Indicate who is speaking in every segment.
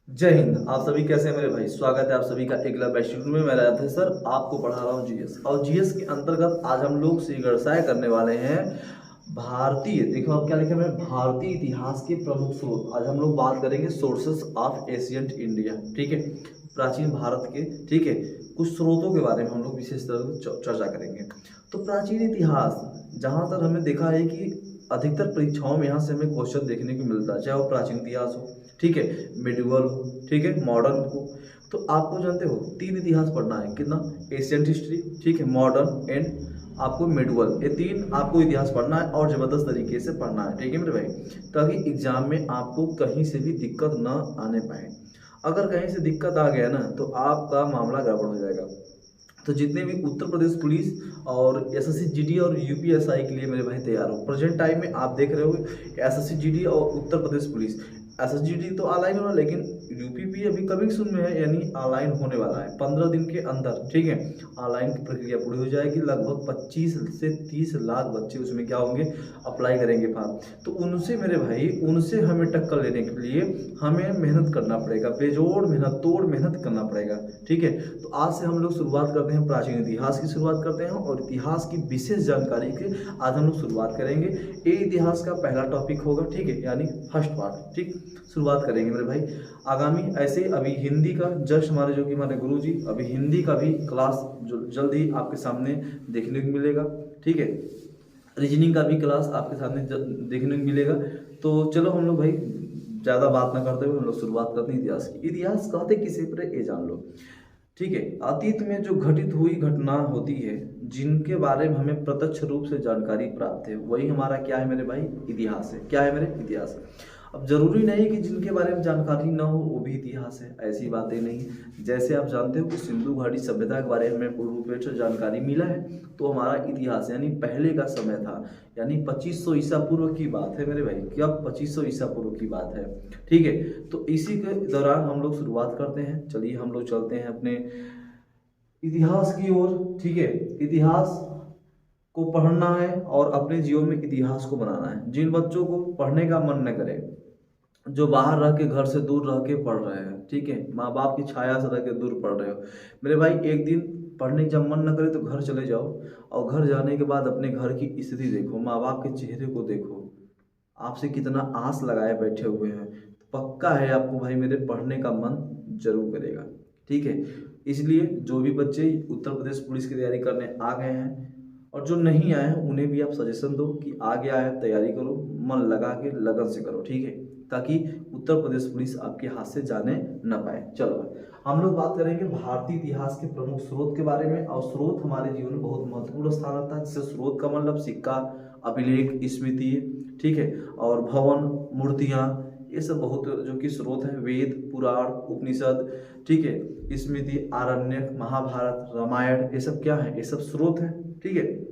Speaker 1: जय हिंद। आप सभी कैसे हैं मेरे भाई? स्वागत है आप सभी का एक लव स्टूडियो में। मैं राधे सर आपको पढ़ा रहा हूँ जीएस, और जीएस के अंतर्गत आज हम लोग श्री गणसाय करने वाले हैं भारतीय, देखो आप क्या लिखे हैं, भारतीय इतिहास के प्रमुख स्रोत। आज हम लोग बात करेंगे सोर्सेस ऑफ एशियंट इंडिया, ठीक है, प्राचीन भारत के, ठीक है, कुछ स्रोतों के बारे में हम लोग विशेष तरह से चर्चा करेंगे। तो प्राचीन इतिहास, जहाँ तक हमने देखा है कि अधिकतर परीक्षाओं में यहाँ से हमें क्वेश्चन देखने को मिलता है, चाहे वो प्राचीन इतिहास हो, ठीक है, मिडिवल हो, ठीक है, मॉडर्न हो। तो आपको जानते हो तीन इतिहास पढ़ना है, कितना? एशियंट हिस्ट्री, ठीक है, मॉडर्न एंड आपको मिडिवल, ये तीन आपको इतिहास पढ़ना है और जबरदस्त तरीके से पढ़ना है, ठीक है मेरे भाई, ताकि एग्जाम में आपको कहीं से भी दिक्कत ना आने पाए। अगर कहीं से दिक्कत आ गया ना तो आपका मामला गड़बड़ हो जाएगा। तो जितने भी उत्तर प्रदेश पुलिस और एसएससी जीडी और यूपीएसआई के लिए मेरे भाई तैयार हो। प्रेजेंट टाइम में आप देख रहे हो एसएससी जीडी और Uttar Pradesh police, SSC GD तो ऑनलाइन हो रहा है, लेकिन यूपीपी अभी कभी सुन में है, यानी ऑनलाइन होने वाला है 15 दिन के अंदर, ठीक है। ऑनलाइन की प्रक्रिया पूरी हो जाएगी, लगभग 25 से 30 लाख बच्चे उसमें क्या होंगे, अप्लाई करेंगे फॉर्म। तो उनसे मेरे भाई, उनसे हमें टक्कर लेने के लिए हमें मेहनत करना पड़ेगा, बेजोड़ मेहनत, तोड़ मेहनत करना पड़ेगा, ठीक है। तो आज से हम लोग शुरुआत करते हैं, प्राचीन इतिहास की शुरुआत करते हैं और इतिहास की विशेष जानकारी के आज हम लोग शुरुआत करेंगे। ये इतिहास का पहला टॉपिक होगा, ठीक है, यानी फर्स्ट पार्ट, ठीक। शुरुआत करेंगे मेरे भाई। आगामी ऐसे अभी हिंदी का जस्ट हमारे जो कि हमारे गुरु जी, अभी हिंदी का भी क्लास जो जल्द ही आपके सामने देखने को मिलेगा, ठीक है। रीजनिंग का भी क्लास आपके सामने देखने को मिलेगा। तो चलो हम लोग भाई ज़्यादा बात ना करते हुए हम लोग शुरुआत करते हैं इतिहास की। इतिहास कहते किसे पर, ये जान लो, ठीक है। अतीत में जो घटित हुई घटना होती है, जिनके बारे में हमें प्रत्यक्ष रूप से जानकारी प्राप्त है, वही हमारा क्या है मेरे भाई, इतिहास है। क्या है मेरे, इतिहास। अब जरूरी नहीं कि जिनके बारे में जानकारी ना हो वो भी इतिहास है, ऐसी बातें नहीं। जैसे आप जानते हो कि सिंधु घाटी सभ्यता के बारे में हमें पूर्ण रूप से जानकारी मिला है, तो हमारा इतिहास यानी पहले का समय था, यानी 2500 ईसा पूर्व की बात है मेरे भाई, क्या 2500 ईसा पूर्व की बात है, ठीक है। तो इसी के दौरान हम लोग शुरुआत करते हैं। चलिए हम लोग चलते हैं अपने इतिहास की ओर, ठीक है। इतिहास को पढ़ना है और अपने जीवन में इतिहास को बनाना है। जिन बच्चों को पढ़ने का मन न करे, जो बाहर रह के, घर से दूर रह के पढ़ रहे हैं, ठीक है, माँ बाप की छाया से रह के दूर पढ़ रहे हो, मेरे भाई एक दिन पढ़ने जब मन न करे तो घर चले जाओ, और घर जाने के बाद अपने घर की स्थिति देखो, माँ बाप के चेहरे को देखो, आपसे कितना आस लगाए बैठे हुए हैं। पक्का है आपको भाई मेरे पढ़ने का मन जरूर करेगा, ठीक है। इसलिए जो भी बच्चे उत्तर प्रदेश पुलिस की तैयारी करने आ गए हैं और जो नहीं आए हैं, उन्हें भी आप सजेशन दो कि आगे आए, तैयारी करो, मन लगा के लगन से करो, ठीक है, ताकि उत्तर प्रदेश पुलिस आपके हाथ से जाने न पाए। चलो हम लोग बात करेंगे भारतीय इतिहास के प्रमुख स्रोत के बारे में, और स्रोत हमारे जीवन में बहुत महत्वपूर्ण स्थान रखता है। जैसे स्रोत का मतलब सिक्का, अभिलेख, स्मृति, ठीक है, और भवन, मूर्तियाँ, ये सब बहुत जो कि स्रोत हैं। वेद, पुराण, उपनिषद, ठीक है, स्मृति, आरण्यक, महाभारत, रामायण, ये सब क्या है, ये सब स्रोत हैं, ठीक है।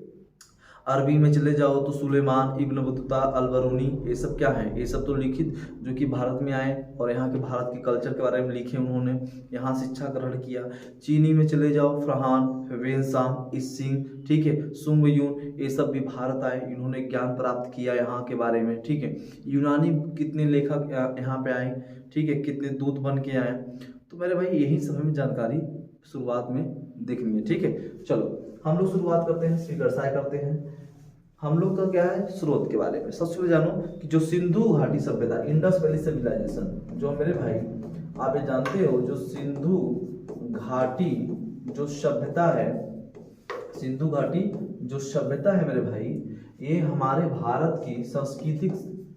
Speaker 1: अरबी में चले जाओ तो सुलेमान, इब्न बतूता, अल-बरूनी, ये सब क्या है, ये सब तो लिखित जो कि भारत में आए और यहाँ के भारत के कल्चर के बारे में लिखे उन्होंने, यहाँ शिक्षा ग्रहण किया। चीनी में चले जाओ, फरहान, वेनसांग, इसिंग, ठीक है, सुंग यून, ये सब भी भारत आए, इन्होंने ज्ञान प्राप्त किया यहाँ के बारे में, ठीक है। यूनानी कितने लेखक यहाँ पे आए, ठीक है, कितने दूत बन के आए। तो मेरे भाई यही सब हमें जानकारी शुरुआत में देखनी है, ठीक है। चलो हम लोग शुरुआत करते हैं, श्री गणसाय करते हैं। हम लोग का क्या है, स्रोत के बारे में। सबसे पहले जानो कि जो सिंधु घाटी सभ्यता, इंडस वैली सिविलाइजेशन, जो मेरे भाई आप ये जानते हो, जो सिंधु घाटी जो सभ्यता है, सिंधु घाटी जो सभ्यता है मेरे भाई, ये हमारे भारत की सांस्कृतिक,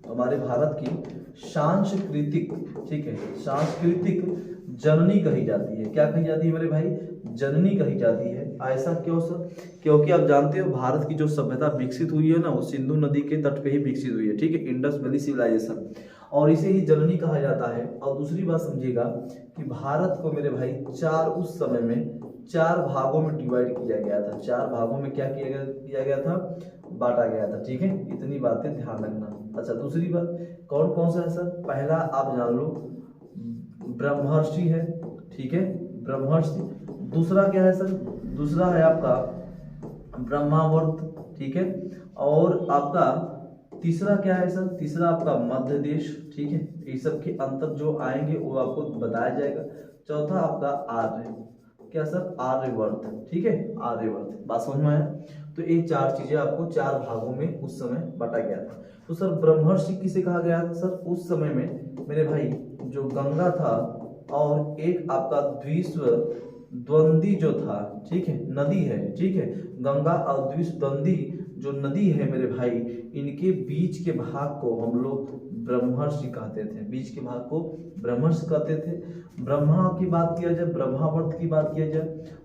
Speaker 1: हमारे भारत की सांस्कृतिक, ठीक है, सांस्कृतिक जननी कही जाती है। क्या कही जाती है मेरे भाई, जननी कही जाती है। ऐसा क्यों सर? क्योंकि आप जानते हो भारत की जो सभ्यता विकसित हुई है ना, वो सिंधु नदी के तट पे ही विकसित हुई है, ठीक है, इंडस वैली सिविलाइजेशन, और इसे ही जननी कहा जाता है। और दूसरी बात समझिएगा कि भारत को मेरे भाई उस समय में चार भागों में डिवाइड किया गया था। चार भागों में क्या किया गया था, बांटा गया था, ठीक है। इतनी बातें ध्यान रखना। अच्छा दूसरी बात, कौन कौन सा है सर? पहला आप जान लो, ब्रह्मर्षि है, ठीक है, ब्रह्मर्षि। दूसरा क्या है सर? दूसरा है आपका ब्रह्मावर्त, ठीक है। और आपका तीसरा क्या है सर, तीसरा आपका मध्य देश, ठीक है, ये सब के अंतर जो आएंगे वो आपको बताया जाएगा। चौथा आपका आर्य, क्या सर, आर्यवर्त, ठीक है, आर्यवर्त, बात समझ में आया। तो ये चार चीजें आपको चार भागों में उस समय बांटा गया था। तो सर ब्रह्मर्षि किसे कहा गया था सर, उस समय में मेरे भाई जो गंगा था और एक आपका द्विस्व द्वंदी जो था, ठीक है, नदी है, ठीक है, गंगा और द्विस्व द्वंदी जो नदी है मेरे भाई, इनके बीच के भाग को हम लोग ब्रह्मर्षि कहते थे, बीच के भाग को ब्रह्मर्षि कहते थे। ब्रह्मा की बात किया जाए, ब्रह्मावर्त की बात किया जाए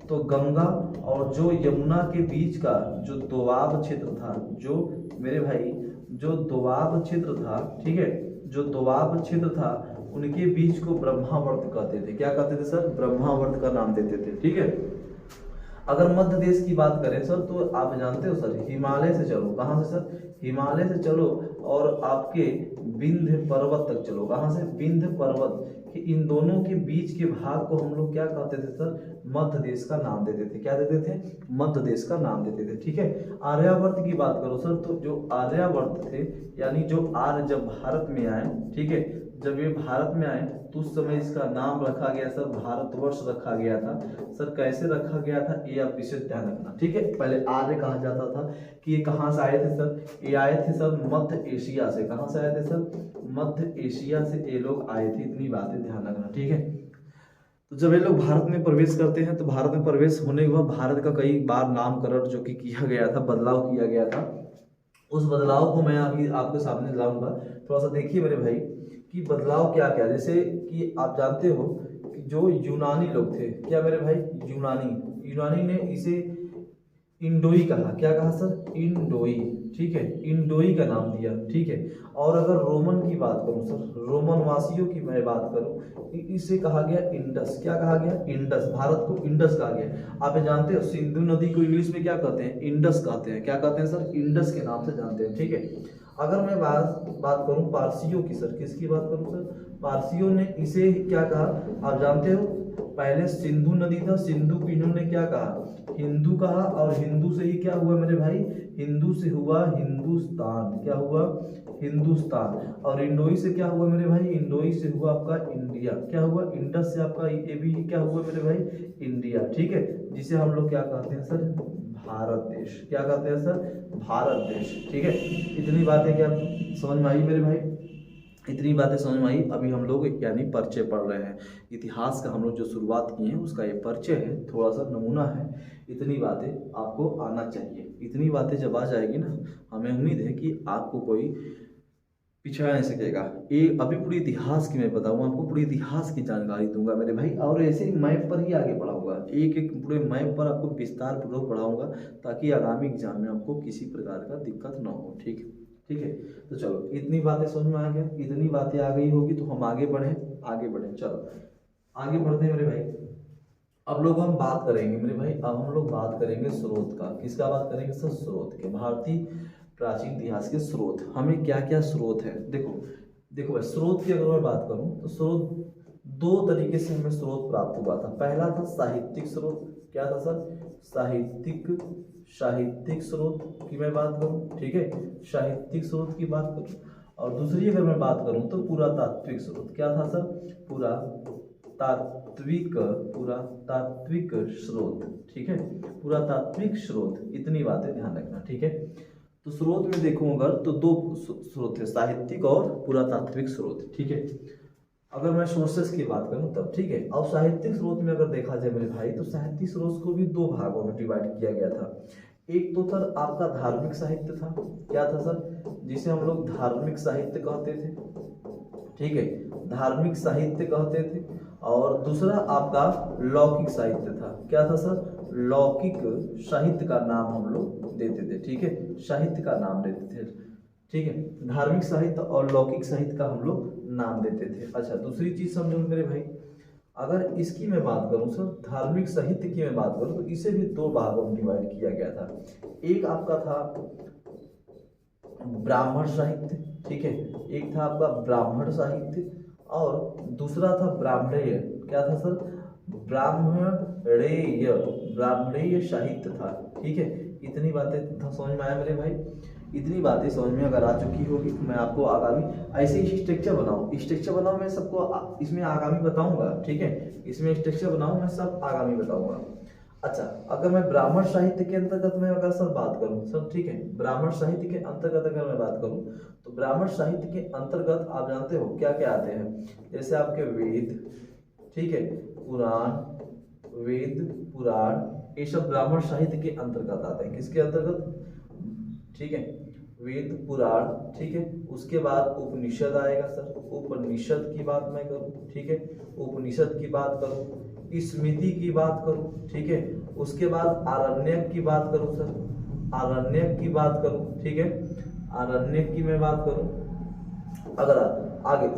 Speaker 1: तो गंगा और जो यमुना के बीच का जो दोआब क्षेत्र था, जो मेरे भाई जो दोआब क्षेत्र था, ठीक है, जो दोआब क्षेत्र था उनके बीच को ब्रह्मावर्त कहते थे। क्या कहते थे सर, ब्रह्मावर्त का नाम देते थे, ठीक है। अगर मध्य देश की बात करें सर तो आप जानते हो सर, हिमालय से चलो, कहाँ से सर, हिमालय से चलो और आपके विंध्य पर्वत तक चलो, कहाँ से, विंध्य पर्वत कि इन दोनों के बीच के भाग को हम लोग क्या कहते थे सर, मध्य देश का नाम देते थे। क्या देते थे, मध्य देश का नाम देते थे, ठीक है। आर्यावर्त की बात करो सर तो जो आर्यावर्त थे यानी जो आर्य जब भारत में आए, ठीक है, जब ये भारत में आए तो उस समय इसका नाम रखा गया सर भारतवर्ष रखा गया था। सर कैसे रखा गया था ये आप विशेष ध्यान रखना, ठीक है। पहले आर्य कहा जाता था कि ये कहाँ से आए थे सर, ये आए थे सर मध्य एशिया से। कहाँ से आए थे सर, मध्य एशिया से ये लोग आए थे, इतनी बातें ध्यान रखना, ठीक है। तो जब ये लोग भारत में प्रवेश करते हैं तो भारत में प्रवेश होने के बाद भारत का कई बार नामकरण जो कि किया गया था, बदलाव किया गया था। उस बदलाव को मैं अभी आपके सामने लाऊंगा, थोड़ा सा देखिए मेरे भाई कि बदलाव क्या क्या। जैसे कि आप जानते हो कि जो यूनानी लोग थे, क्या मेरे भाई, यूनानी ने इसे इंडोई कहा। क्या कहा सर, इंडोई, ठीक है, इंडोई का नाम दिया, ठीक है। और अगर रोमन की बात करूं सर, रोमन वासियों की मैं बात करूं, इसे कहा गया इंडस। क्या कहा गया, इंडस, भारत को इंडस कहा गया। आप ये जानते हो सिंधु नदी को इंग्लिश में क्या कहते हैं, इंडस कहते हैं। क्या कहते हैं सर, इंडस के नाम से जानते हैं, ठीक है। अगर मैं बात करूं पारसियों की सर, किसकी बात करूं सर, पारसियों ने इसे क्या कहा, आप जानते हो पहले सिंधु नदी था, सिंधु को इन्होंने क्या कहा, हिंदू कहा, और हिंदू से ही क्या हुआ मेरे भाई, हिंदू से हुआ हिंदुस्तान। क्या हुआ, हिंदुस्तान। और इंडोई से क्या हुआ मेरे भाई, इंडोई से हुआ आपका इंडिया। क्या हुआ, इंडस से आपका ये भी क्या हुआ मेरे भाई, इंडिया, ठीक है, जिसे हम लोग क्या कहते हैं सर, भारत देश। क्या कहते हैं सर, भारत देश, ठीक है। इतनी बातें क्या समझ में आई मेरे भाई, इतनी बातें समझ में आई। अभी हम लोग यानी परिचय पढ़ रहे हैं, इतिहास का हम लोग जो शुरुआत किए हैं उसका ये परिचय है, थोड़ा सा नमूना है। इतनी बातें आपको आना चाहिए, इतनी बातें जब आ जाएगी ना, हमें उम्मीद है कि आपको कोई पिछड़ा नहीं सकेगा। ये अभी पूरी इतिहास की मैं बताऊंगा आपको, पूरी इतिहास की जानकारी दूंगा मेरे भाई, और ऐसे ही मैप पर ही आगे बढ़ाऊंगा, एक एक पूरे मैप पर आपको विस्तार पूर्वक पढ़ाऊंगा ताकि आगामी एग्जाम में आपको किसी प्रकार का दिक्कत ना हो, ठीक है, ठीक है। तो चलो इतनी बातें समझ में आ गया, इतनी बातें आ गई होगी तो हम आगे बढ़ें, आगे बढ़ें, चलो आगे बढ़ते हैं मेरे भाई। अब लोग हम बात करेंगे मेरे भाई, अब हम लोग बात करेंगे स्रोत का। किसका बात करेंगे सर, स्रोत के, भारतीय प्राचीन इतिहास के स्रोत। हमें क्या क्या स्रोत है, देखो देखो भाई, स्रोत की अगर मैं बात करूं तो स्रोत दो तरीके से हमें स्रोत प्राप्त हुआ था। पहला था साहित्यिक स्रोत। क्या था सर, साहित्यिक स्रोत की मैं बात करूं, ठीक है, साहित्यिक स्रोत की बात करूं। और दूसरी अगर मैं बात करूं तो पुरातात्विक स्रोत। क्या था सर, पुरातात्विक स्रोत, ठीक है, पुरातात्विक स्रोत। इतनी बातें ध्यान रखना, ठीक है। तो स्रोत में देखो अगर तो दो स्रोत है, साहित्यिक और पुरातात्विक स्रोत, ठीक है। अगर मैं सोर्सेस की बात करूं तब, ठीक है। और साहित्यिक स्रोत में अगर देखा जाए मेरे भाई तो साहित्यिक स्रोत को भी दो भागों में डिवाइड किया गया था। एक तो सर आपका धार्मिक साहित्य था। क्या था सर, जिसे हम लोग धार्मिक साहित्य कहते थे, ठीक है, धार्मिक साहित्य कहते थे। और दूसरा आपका लौकिक साहित्य था। क्या था सर, लौकिक साहित्य का नाम हम लोग देते थे, ठीक है, साहित्य का नाम देते थे, ठीक है। धार्मिक साहित्य और लौकिक साहित्य का हम लोग नाम देते थे। अच्छा, दूसरी चीज समझो मेरे भाई, अगर इसकी मैं बात करूं सर, धार्मिक साहित्य की मैं बात करूं तो इसे भी दो भागों में डिवाइड किया गया था। एक आपका था ब्राह्मण साहित्य, ठीक है, एक था आपका ब्राह्मण साहित्य और दूसरा था ब्राह्मणेय। क्या था सर, ब्राह्मणेय साहित्य था, ठीक है। इतनी बातें समझ में आया मेरे भाई। इतनी बातें समझ में अगर आ चुकी होगी तो मैं आपको आगामी ऐसे ही स्ट्रक्चर बनाऊँ मैं सबको इसमें आगामी बताऊंगा, ठीक है। इसमें स्ट्रक्चर बनाऊँ मैं सब आगामी बताऊंगा। अच्छा, अगर मैं ब्राह्मण साहित्य के अंतर्गत में अगर सर बात करूं सर, ठीक है, ब्राह्मण साहित्य के अंतर्गत अगर मैं बात करूं तो ब्राह्मण साहित्य के अंतर्गत आप जानते हो क्या क्या आते हैं, जैसे आपके वेद, ठीक है, पुराण, वेद पुराण, ये सब ब्राह्मण साहित्य के अंतर्गत आते हैं। किसके अंतर्गत, ठीक है, वेद पुराण, ठीक है। उसके बाद उपनिषद आएगा सर, उपनिषद की बात मैं करूं, ठीक है, उपनिषद की बात करूं, स्मृति की बात करूं, ठीक है। उसके बाद आरण्यक की बात करूं सर, आरण्यक की बात करूं, ठीक है, आरण्यक की मैं बात करूं। अगर आगे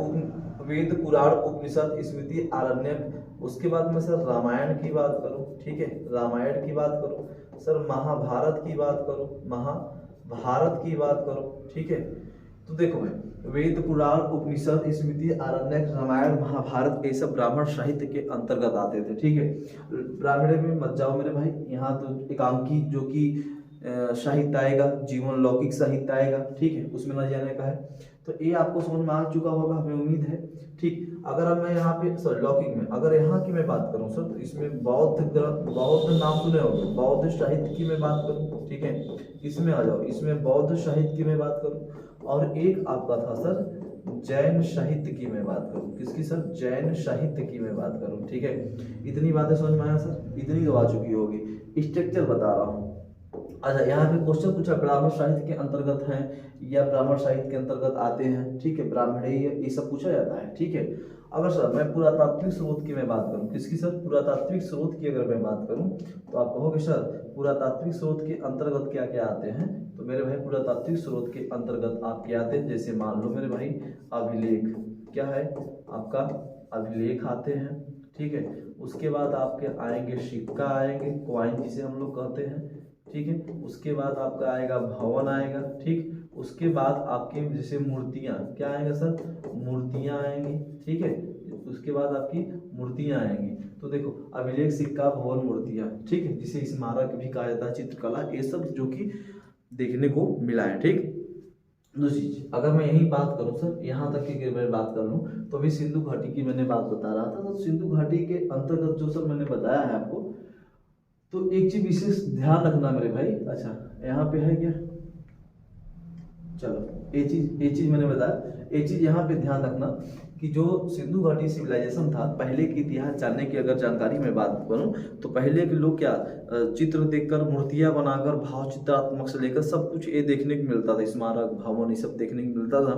Speaker 1: वेद पुराण उपनिषद स्मृति आरण्यक, उसके बाद मैं सर रामायण की बात करूं, ठीक है, रामायण की बात करूं सर, महाभारत की बात करूं, महाभारत की बात करूं, ठीक है। तो देखो मैं वेद पुराण उपनिषद स्मृति आरण्यक रामायण महाभारत ये सब ब्राह्मण साहित्य के अंतर्गत आते थे, ठीक है। ब्राह्मण में मत जाओ मेरे भाई, यहाँ तो एकांकी जो कि साहित्य आएगा, जीवन लौकिक साहित्य आएगा, ठीक है, उसमें न जाने का है। तो ये आपको समझ में आ चुका होगा हमें उम्मीद है, ठीक। अगर अब मैं यहाँ पे सॉरी लौकिक में अगर यहाँ की मैं बात करूँ सर, तो इसमें बौद्ध ग्रंथ, बौद्ध नाम सुने होंगे, बौद्ध साहित्य की मैं बात करूँ, ठीक है, इसमें आ जाओ, इसमें बौद्ध साहित्य की मैं बात करूँ। और एक आपका था सर जैन साहित्य की मैं बात करूं, किसकी सर, जैन साहित्य की मैं बात करूं, ठीक है। इतनी बातें समझ में आया सर, इतनी तो आ चुकी होगी। स्ट्रक्चर बता रहा हूं। अच्छा, यहाँ पे क्वेश्चन पूछा ब्राह्मण साहित्य के अंतर्गत है या ब्राह्मण साहित्य के अंतर्गत आते हैं, ठीक है, ब्राह्मणीय ये सब पूछा जाता है, ठीक है। अगर सर मैं पुरातात्विक स्रोत की मैं बात करूं, किसकी सर, पुरातात्विक स्रोत की अगर मैं बात करूं तो आप कहोगे सर पुरातात्विक स्रोत के अंतर्गत क्या क्या आते हैं। तो मेरे भाई पुरातात्विक स्रोत के अंतर्गत आप क्या आते हैं, जैसे मान लो मेरे भाई अभिलेख, क्या है आपका अभिलेख आते हैं, ठीक है। उसके बाद आपके आएंगे सिक्का आएंगे, क्वाइन जिसे हम लोग कहते हैं, ठीक है। उसके बाद आपका आएगा भवन आएगा, ठीक। उसके बाद आपके जैसे मूर्तियां, क्या आएगा सर, मूर्तियां आएंगी, ठीक है। उसके बाद आपकी मूर्तियां आएंगी। तो देखो अभिलेख सिक्का भवन मूर्तियां, ठीक है, जिसे स्मारक भी कहा जाता है, चित्रकला, ये सब जो कि देखने को मिला है, ठीक। दूसरी चीज अगर मैं यही बात करूं सर, यहाँ तक की मैं बात कर लूं तो अभी सिंधु घाटी की मैंने बात बता रहा था, तो सिंधु घाटी के अंतर्गत जो सर मैंने बताया है आपको, तो एक चीज विशेष ध्यान रखना मेरे भाई। अच्छा यहाँ पे है क्या, चलो ये चीज मैंने बताया, ये चीज यहाँ पे ध्यान रखना कि जो सिंधु घाटी सिविलाइजेशन था, पहले के इतिहास जानने की अगर जानकारी में बात करूं तो पहले के लोग क्या चित्र देखकर, मूर्तियां बनाकर, भाव चित्रात्मक से लेकर सब कुछ ये देखने को मिलता था, स्मारक भवन ये सब देखने को मिलता था।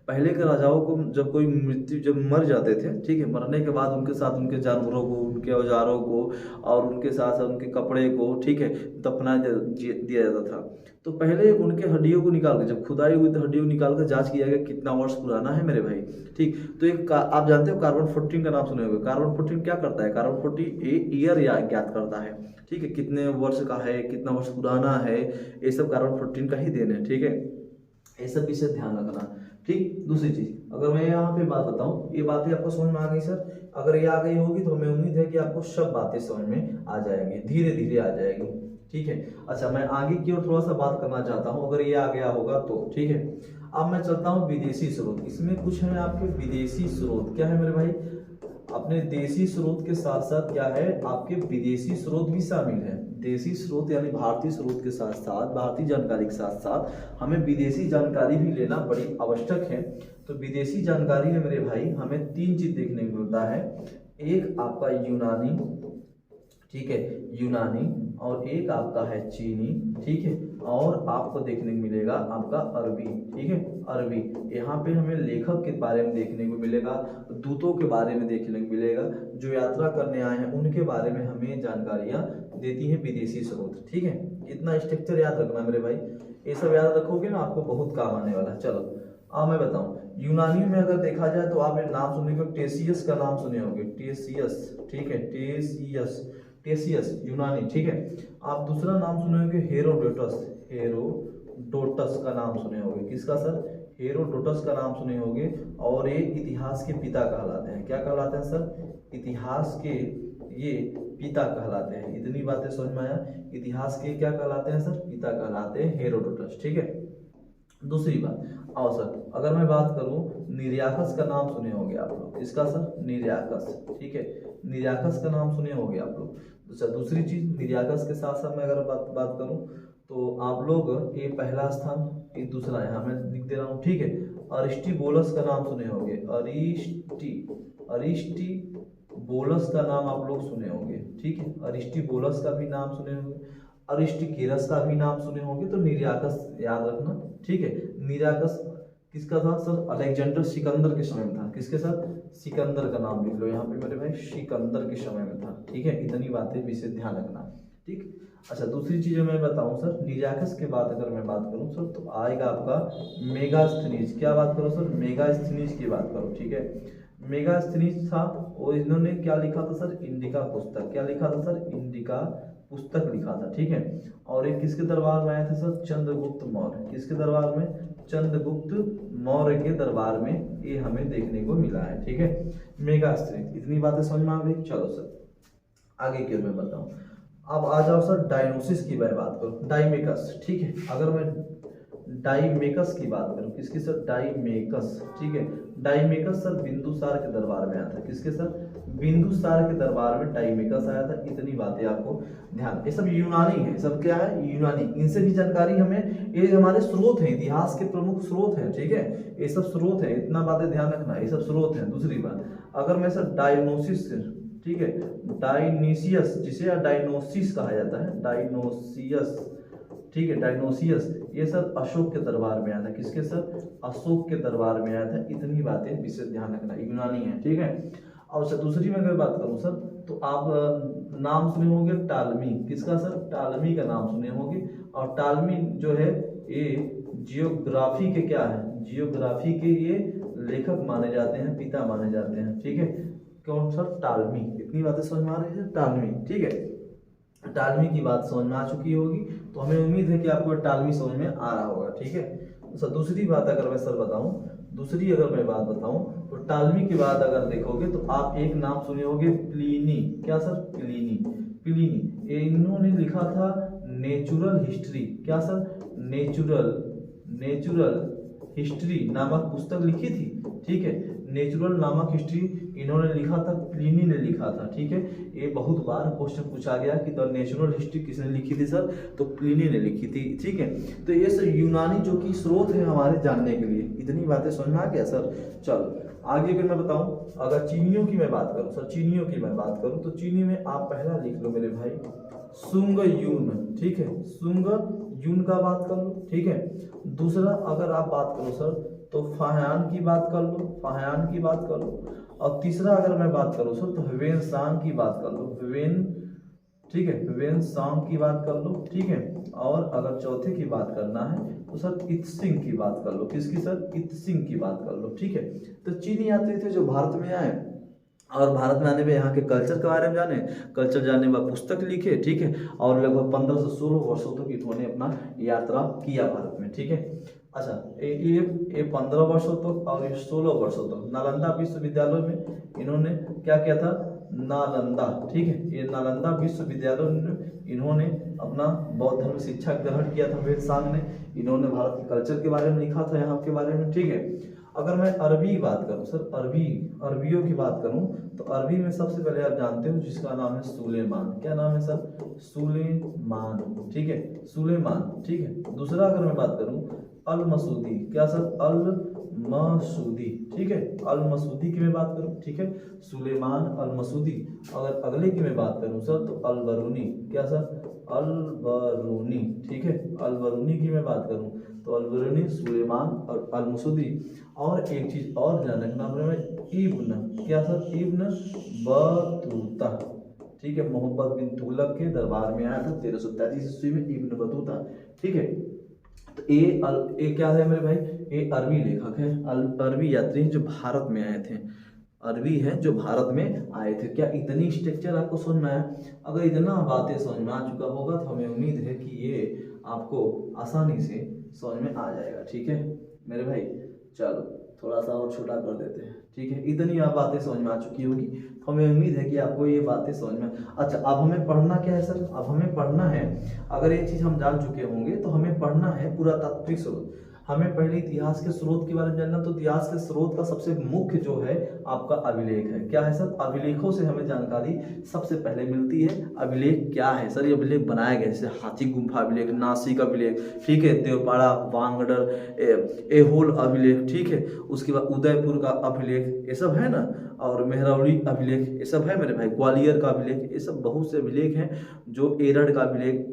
Speaker 1: पहले के राजाओं को जब कोई मृत्यु जब मर जाते थे, ठीक है, मरने के बाद उनके साथ उनके जानवरों को, उनके औजारों को और उनके साथ साथ उनके कपड़े को, ठीक है, दफना दिया जाता था। तो पहले उनके हड्डियों को निकाल कर, जब खुदाई हुई तो हड्डियों को निकाल कर जांच किया गया कितना वर्ष पुराना है मेरे भाई, ठीक। तो एक आप जानते हो कार्बन 14 का नाम सुने होंगे। कार्बन 14 क्या करता है, कार्बन 14 ईयर ज्ञात करता है, ठीक है, कितने वर्ष का है, कितना वर्ष पुराना है, ये सब कार्बन 14 का ही देन है, ठीक है। ये सब विषय ध्यान रखना, ठीक। दूसरी चीज अगर मैं यहाँ पे बात बताऊं, ये बातें आपको समझ में आ गई सर, अगर ये आ गई होगी तो हमें उम्मीद है कि आपको सब बातें समझ में आ जाएंगी, धीरे धीरे आ जाएगी, ठीक है। अच्छा मैं आगे की ओर थोड़ा सा बात करना चाहता हूँ, अगर ये आ गया होगा तो, ठीक है। अब मैं चलता हूँ विदेशी स्रोत, इसमें कुछ है आपके विदेशी स्रोत, क्या है मेरे भाई, अपने देशी स्रोत के साथ साथ क्या है आपके विदेशी स्रोत भी शामिल है। देशी स्रोत यानी भारतीय स्रोत के साथ साथ, भारतीय जानकारी के साथ साथ हमें विदेशी जानकारी भी लेना बड़ी आवश्यक है। तो विदेशी जानकारी में मेरे भाई हमें तीन चीज देखने को मिलता है, एक आपका यूनानी, ठीक है, यूनानी, और एक आपका है चीनी, ठीक है, और आपको देखने को मिलेगा आपका अरबी, ठीक है, अरबी। यहाँ पे हमें लेखक के बारे में देखने को मिलेगा, दूतों के बारे में देखने को मिलेगा, जो यात्रा करने आए हैं उनके बारे में हमें जानकारियाँ देती हैं विदेशी स्रोत, ठीक है। इतना स्ट्रक्चर याद रखना मेरे भाई, ये सब याद रखोगे ना आपको बहुत काम आने वाला है। चलो अब मैं बताऊं, यूनानी में अगर देखा जाए तो आप नाम सुने होंगे, टेसियस का नाम सुने होंगे, टेसियस, ठीक है, टेसियस, टेसियस यूनानी, ठीक है। आप दूसरा नाम सुने होंगे हेरोडोटस, हेरोडोटस का नाम सुने होंगे, किसका सर, हेरोडोटस का नाम सुने होंगे, और ये इतिहास के पिता कहलाते हैं, क्या कहलाते हैं सर, इतिहास के ये पिता कहलाते हैं। इतनी बातें समझ में आया, इतिहास के क्या कहलाते हैं सर, पिता कहलाते हैं हेरोडोटस, ठीक है। दूसरी बात, आओ सर अगर मैं बात करूं, निरियाकस का नाम सुने होंगे आप लोग, इसका सर निरियाकस, ठीक है, निरियाकस का नाम सुने होंगे आप लोग। अच्छा दूसरी चीज, निरियाकस के साथ साथ मैं अगर बात करूं तो आप लोग ये पहला स्थान, ये दूसरा, यहाँ मैं लिख दे रहा हूँ, ठीक है। अरिस्टिबोलस का नाम सुने होंगे, अरिस्टिबोलस का नाम आप लोग सुने होंगे, ठीक है, अरिस्टिबोलस का भी नाम सुने होंगे, अरिस्टिकेरस का भी नाम सुने होंगे। तो निरियाकस याद रखना, ठीक है। निरियाकस किसका था सर? अलेक्जेंडर सिकंदर के समय में था। किसके साथ? सिकंदर का नाम लिख लो यहाँ पे मेरे भाई, सिकंदर के समय में था, ठीक है। इतनी बातें विशेष ध्यान रखना, ठीक। अच्छा दूसरी चीज मैं बताऊं सर, निरियाकस के बाद अगर मैं बात करूं सर तो आएगा आपका मेगास्थनीज। क्या बात करो सर? मेगास्थनीज की बात करो, ठीक है। मेगास्थनीज था, और इन्होंने क्या लिखा था सर? इंडिका पुस्तक। क्या लिखा था सर? इंडिका पुस्तक लिखा था, ठीक है। और ये किसके दरबार में आया था सर? चंद्रगुप्त मौर्य। किसके दरबार में? चंद्रगुप्त मौर्य के दरबार में ये हमें देखने को मिला है, ठीक है। मेगास्थनीज, इतनी बातें समझ में आ गई। चलो सर आगे क्यों मैं बताऊं। अब आ जाओ सर डायनोसिस की मैं बात करूं, डाइमेकस, ठीक है। अगर मैं डाइमेकस की बात करूं, किसकी सर? डाइमेकस, ठीक है। डाइमेकस सर बिंदुसार के दरबार में आया था। किसके सर? बिंदुसार के दरबार में डाइमेकस आया था। इतनी बातें आपको ध्यान, ये सब यूनानी है, सब क्या है? यूनानी। इनसे भी जानकारी हमें, ये हमारे स्रोत हैं, इतिहास के प्रमुख स्रोत हैं, ठीक है। ये सब स्रोत हैं, इतना बातें ध्यान रखना, ये सब स्रोत हैं। दूसरी बात, अगर मैं सर डायनोसिस, ठीक है, डायनीसियस, जिसे डायनोसिस कहा जाता है, डायनोसियस, ठीक है, डायनोसियस, ये सर अशोक के दरबार में आया था। किसके सर? अशोक के दरबार में आया था। इतनी बातें विशेष ध्यान रखना, यूनानी है, ठीक है। और सर दूसरी में अगर बात करूं सर तो आप नाम सुने होंगे टालमी। किसका सर? टालमी का नाम सुने होंगे। और टालमी जो है ये जियोग्राफी के क्या है? जियोग्राफी के ये लेखक माने जाते हैं, पिता माने जाते हैं, ठीक है। कौन सर? टालमी। इतनी बातें समझ में आ रही है? टालमी, ठीक है। टालमी की बात समझ में आ चुकी होगी, तो हमें उम्मीद है कि आपको टालमी समझ में आ रहा होगा, ठीक है। तो सर दूसरी बात अगर मैं सर बताऊं, दूसरी अगर मैं बात बताऊं तो टालमी के बाद अगर देखोगे तो आप एक नाम सुने होंगे, प्लीनी। क्या सर? प्लीनी। प्लीनी, इन्होंने लिखा था नेचुरल हिस्ट्री। क्या सर? नेचुरल हिस्ट्री नामक पुस्तक लिखी थी, ठीक है। नेचुरल नामक हिस्ट्री इन्होंने लिखा था, प्लिनी ने लिखा था, ठीक है। ये बहुत बार क्वेश्चन पूछा गया कि द नेचुरल हिस्ट्री किसने लिखी थी सर? तो प्लिनी ने लिखी थी, ठीक है। तो ये सर यूनानी जो कि स्रोत है हमारे जानने के लिए। इतनी बातें समझ में आ गया सर? चलो आगे अगर मैं बताऊं, अगर चीनियों की मैं बात करूं सर, चीनियों की मैं बात करूं तो चीनी में आप पहला लिख लो मेरे भाई, सुंग यून, ठीक है। सुंग यून का बात कर लो, ठीक है। दूसरा अगर आप बात करो सर तो फाह्यान की बात कर लो, फाह्यान की बात कर लो। और तीसरा अगर मैं बात करूं सर तो ह्वेन सांग की बात कर लो, ह्वेन, ठीक है, ह्वेन सांग की बात कर लो, ठीक है। और अगर चौथे की बात करना है तो सर इत्सिंग की बात कर लो। किसकी सर? इत्सिंग की बात कर लो, ठीक है। तो चीनी यात्री थे जो भारत में आए, और भारत में आने पे यहाँ के कल्चर के बारे में जाने, कल्चर जानने के बाद पुस्तक लिखे, ठीक है। और लगभग 15 से 16 वर्षों तक इन्होंने अपना यात्रा किया भारत में, ठीक है। अच्छा ये 15 वर्षों तक और ये 16 वर्षों तक नालंदा विश्वविद्यालय में इन्होंने क्या किया था? नालंदा, ठीक है, ये नालंदा विश्वविद्यालय में इन्होंने अपना बौद्ध धर्म शिक्षा ग्रहण किया था। वेद सांग ने, इन्होंने भारत के कल्चर के बारे में लिखा था, यहाँ के बारे में, ठीक है। अगर मैं अरबी की बात करूं सर, अरबियों की बात करूं तो अरबी में सबसे पहले आप जानते हो जिसका नाम है सुलेमान। क्या नाम है सर? सुलेमान, ठीक है, सुलेमान, ठीक है। दूसरा अगर मैं बात करूं अल मसूदी। क्या सर? अल मसूदी, ठीक है, अल मसूदी की मैं बात करूं, ठीक है, सुलेमान अल मसूदी। अगर अगले की मैं बात करूं सर तो अल बरूनी। क्या सर? अल बरूनी, ठीक है, अल बरूनी की मैं बात करूं तो अल बरूनी, सुलेमान और अल मसूदी। और एक चीज और ध्यान रखना में, इब्न। क्या सर? इब्न बतूता, ठीक है, मोहम्मद बिन तुगलक के दरबार में आया था 1333 ईस्वी में, इब्न बतूता, ठीक है। तो ये क्या है मेरे भाई? ये अरबी लेखक है, अरबी यात्री जो भारत में आए थे, अरबी है जो भारत में आए थे। क्या इतनी स्ट्रक्चर आपको समझ में आया? अगर इतना बातें समझ में आ चुका होगा तो हमें उम्मीद है कि ये आपको आसानी से समझ में आ जाएगा, ठीक है मेरे भाई। चलो थोड़ा सा और छोटा कर देते हैं, ठीक है। इतनी आप बातें समझ में आ चुकी होगी तो हमें उम्मीद है कि आपको ये बातें समझ में। अच्छा अब हमें पढ़ना क्या है सर? अब हमें पढ़ना है, अगर ये चीज़ हम जान चुके होंगे तो हमें पढ़ना है पुरातात्विक स्रोत। हमें पहले इतिहास के स्रोत के बारे में जानना, तो इतिहास के स्रोत का सबसे मुख्य जो है आपका अभिलेख है। क्या है सर? अभिलेखों से हमें जानकारी सबसे पहले मिलती है। अभिलेख क्या है सर? ये अभिलेख बनाया गया जैसे हाथी गुम्फा अभिलेख, नासिक अभिलेख, ठीक है, देवपाड़ा, वांगडर, एहोल अभिलेख, ठीक है, उसके बाद उदयपुर का अभिलेख, ये सब है ना, और मेहरौली अभिलेख, ये सब है मेरे भाई, ग्वालियर का अभिलेख, ये सब बहुत से अभिलेख हैं, जो एरड़ का अभिलेख।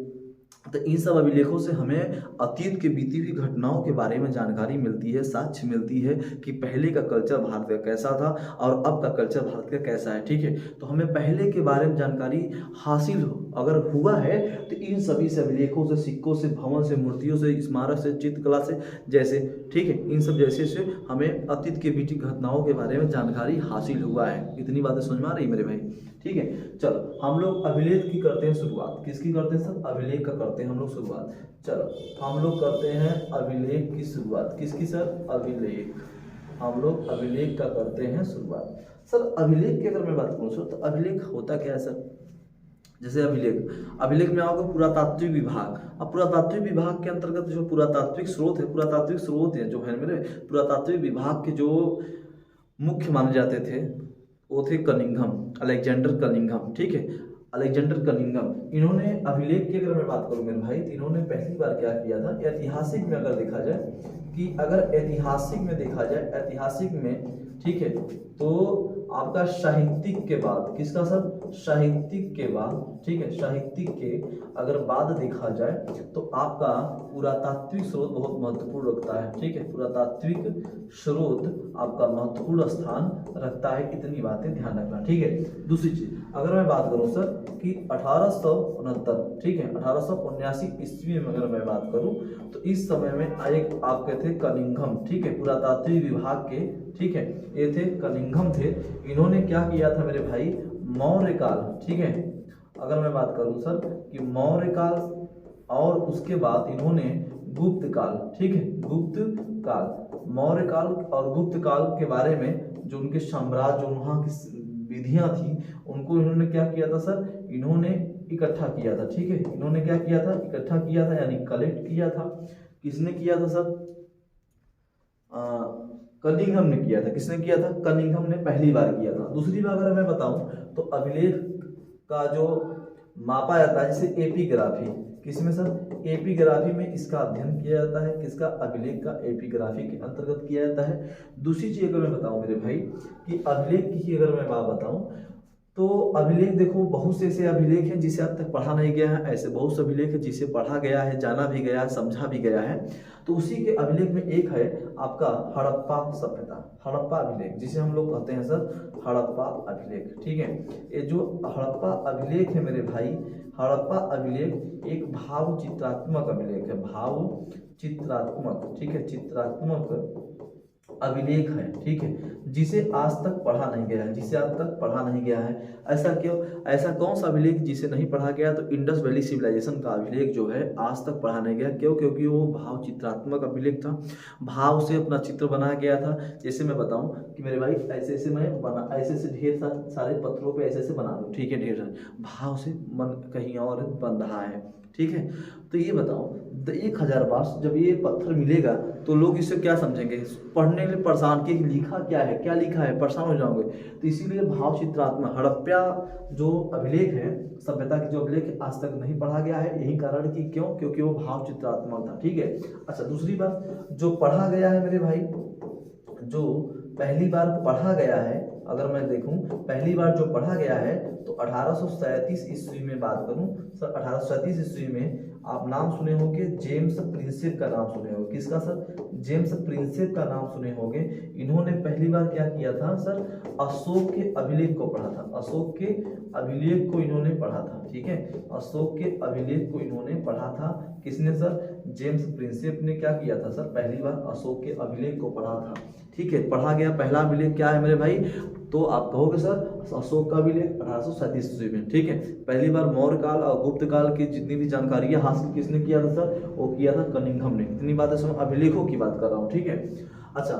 Speaker 1: तो इन सब अभिलेखों से हमें अतीत के बीती हुई घटनाओं के बारे में जानकारी मिलती है, साक्ष्य मिलती है कि पहले का कल्चर भारत का कैसा था और अब का कल्चर भारत का कैसा है, ठीक है। तो हमें पहले के बारे में जानकारी हासिल अगर हुआ है तो इन सभी से अभिलेखों से, सिक्कों से, भवन से, मूर्तियों से, स्मारक से, चित्रकला से, जैसे, ठीक है, इन सब जैसे से हमें अतीत के बीती घटनाओं के बारे में जानकारी हासिल हुआ है। इतनी बातें समझ में आ रही मेरे भाई, ठीक है। चलो हम लोग अभिलेख की करते हैं शुरुआत। किसकी करते हैं सर? अभिलेख का करते हैं हम लोग शुरुआत। चलो हम लोग करते हैं अभिलेख की शुरुआत। किसकी सर? अभिलेख। हम लोग अभिलेख का करते हैं शुरुआत। सर अभिलेख की अगर मैं बात करूँ सर, तो अभिलेख होता क्या है सर? जैसे अभिलेख में आओगे पुरातात्विक विभाग। अब पुरातात्विक विभाग के अंतर्गत जो पुरातात्विक स्रोत है जो है मेरे, पुरातात्विक विभाग के जो मुख्य माने जाते थे वो थे कनिंघम, अलेक्जेंडर कनिंघम, ठीक है, अलेक्जेंडर कनिंघम। इन्होंने अभिलेख की अगर मैं बात करूं मेरे भाई, तो इन्होंने पहली बार क्या किया था, ऐतिहासिक में अगर देखा जाए, कि अगर ऐतिहासिक में देखा जाए, ऐतिहासिक में, ठीक है, तो आपका साहित्यिक के बाद, किसका सर? साहित्यिक के बाद, ठीक है, साहित्यिक के अगर बाद देखा जाए तो आपका पुरातात्विक स्रोत बहुत महत्वपूर्ण रखता है, ठीक है, पुरातात्विक स्रोत आपका महत्वपूर्ण स्थान रखता है। इतनी बातें ध्यान रखना, ठीक है। दूसरी चीज अगर मैं बात करूं सर कि 1869, ठीक है, 1879 ईस्वी में अगर मैं बात करूं, तो इस समय में एक आपके थे कनिंघम, ठीक है, पुरातात्विक विभाग के, ठीक है, ये थे कनिंघम थे। इन्होंने क्या किया था मेरे भाई? मौर्य काल, ठीक है, अगर मैं बात करूं सर कि मौर्य काल और उसके बाद इन्होंने गुप्त काल, ठीक है, गुप्त काल, मौर्य काल और गुप्त काल के बारे में जो उनके साम्राज्य, वहाँ की विधियां थी, उनको इन्होंने क्या किया था सर? इन्होंने इकट्ठा किया था, ठीक है, इन्होंने क्या किया था? इकट्ठा किया था, यानी कलेक्ट किया था। किसने किया था सर? कनिंघम ने किया था। किसने किया था? कनिंघम ने पहली बार किया था। दूसरी बार अगर मैं बताऊं तो अभिलेख का जो मापा जाता है, जैसे एपिग्राफी, किसमें सर? एपिग्राफी में इसका अध्ययन किया जाता है। किसका? अभिलेख का एपिग्राफी के अंतर्गत किया जाता है। दूसरी चीज अगर मैं बताऊं मेरे भाई कि अभिलेख की अगर मैं बात बताऊं, तो अभिलेख देखो, बहुत से ऐसे अभिलेख हैं जिसे अब तक पढ़ा नहीं गया है, ऐसे बहुत से अभिलेख हैं जिसे पढ़ा गया है, जाना भी गया है, समझा भी गया है। तो उसी के अभिलेख में एक है आपका हड़प्पा सभ्यता, हड़प्पा अभिलेख, जिसे हम लोग कहते हैं सर हड़प्पा अभिलेख, ठीक है। ये जो हड़प्पा अभिलेख है मेरे भाई, हड़प्पा अभिलेख एक भाव चित्रात्मक अभिलेख है, भाव चित्रात्मक, ठीक है, चित्रात्मक अभिलेख है, ठीक है, जिसे आज तक पढ़ा नहीं गया है, जिसे आज तक पढ़ा नहीं गया है। ऐसा क्यों? ऐसा कौन सा अभिलेख जिसे नहीं पढ़ा गया? तो इंडस वैली सिविलाइजेशन का अभिलेख जो है आज तक पढ़ा नहीं गया। क्यों? क्योंकि वो भाव चित्रात्मक अभिलेख था, भाव से अपना चित्र बनाया गया था। जैसे मैं बताऊं कि मेरे भाई ऐसे ऐसे मैं बना, ऐसे ऐसे ढेर सारे पत्थरों पे ऐसे ऐसे बना दो, ठीक है, ढेर सारे, भाव से मन कहीं और बन रहा है, ठीक है। तो ये बताओ, 1000 बार जब ये पत्थर मिलेगा तो लोग इसे क्या समझेंगे? पढ़ने के लिए परेशान कि लिखा क्या है, क्या लिखा है, परेशान हो जाओगे। तो इसीलिए भाव चित्रात्मक हड़प्पा जो अभिलेख है, सभ्यता की जो अभिलेख है, आज तक नहीं पढ़ा गया है। यही कारण कि क्यों? क्योंकि वो भाव चित्रात्मक था, ठीक है। अच्छा, दूसरी बात जो पढ़ा गया है मेरे भाई, जो पहली बार पढ़ा गया है, अगर मैं देखूं पहली बार जो पढ़ा गया है तो 1837 ईस्वी में बात करूं सर, 1837 ईस्वी में आप नाम सुने होंगे, जेम्स प्रिंसेप का नाम सुने होंगे। किसका सर? जेम्स प्रिंसेप का नाम सुने होंगे। इन्होंने पहली बार क्या किया था सर? अशोक के अभिलेख को पढ़ा था, अशोक के अभिलेख को इन्होंने पढ़ा था, ठीक है, अशोक के अभिलेख को इन्होंने पढ़ा था। किसने सर? जेम्स प्रिंसेप ने क्या किया था सर? पहली बार अशोक के अभिलेख को पढ़ा था, ठीक है, पढ़ा गया। पहला अभिलेख क्या है मेरे भाई? तो आप कहोगे सर अशोक का अभिलेख 1837 ईस्वी में, ठीक है। पहली बार मौर्य काल और गुप्त काल की जितनी भी जानकारी हासिल किसने किया था सर? वो किया था कनिंघम ने। इतनी बातें सुनो, अभिलेखों की बात कर रहा हूँ, ठीक है। अच्छा,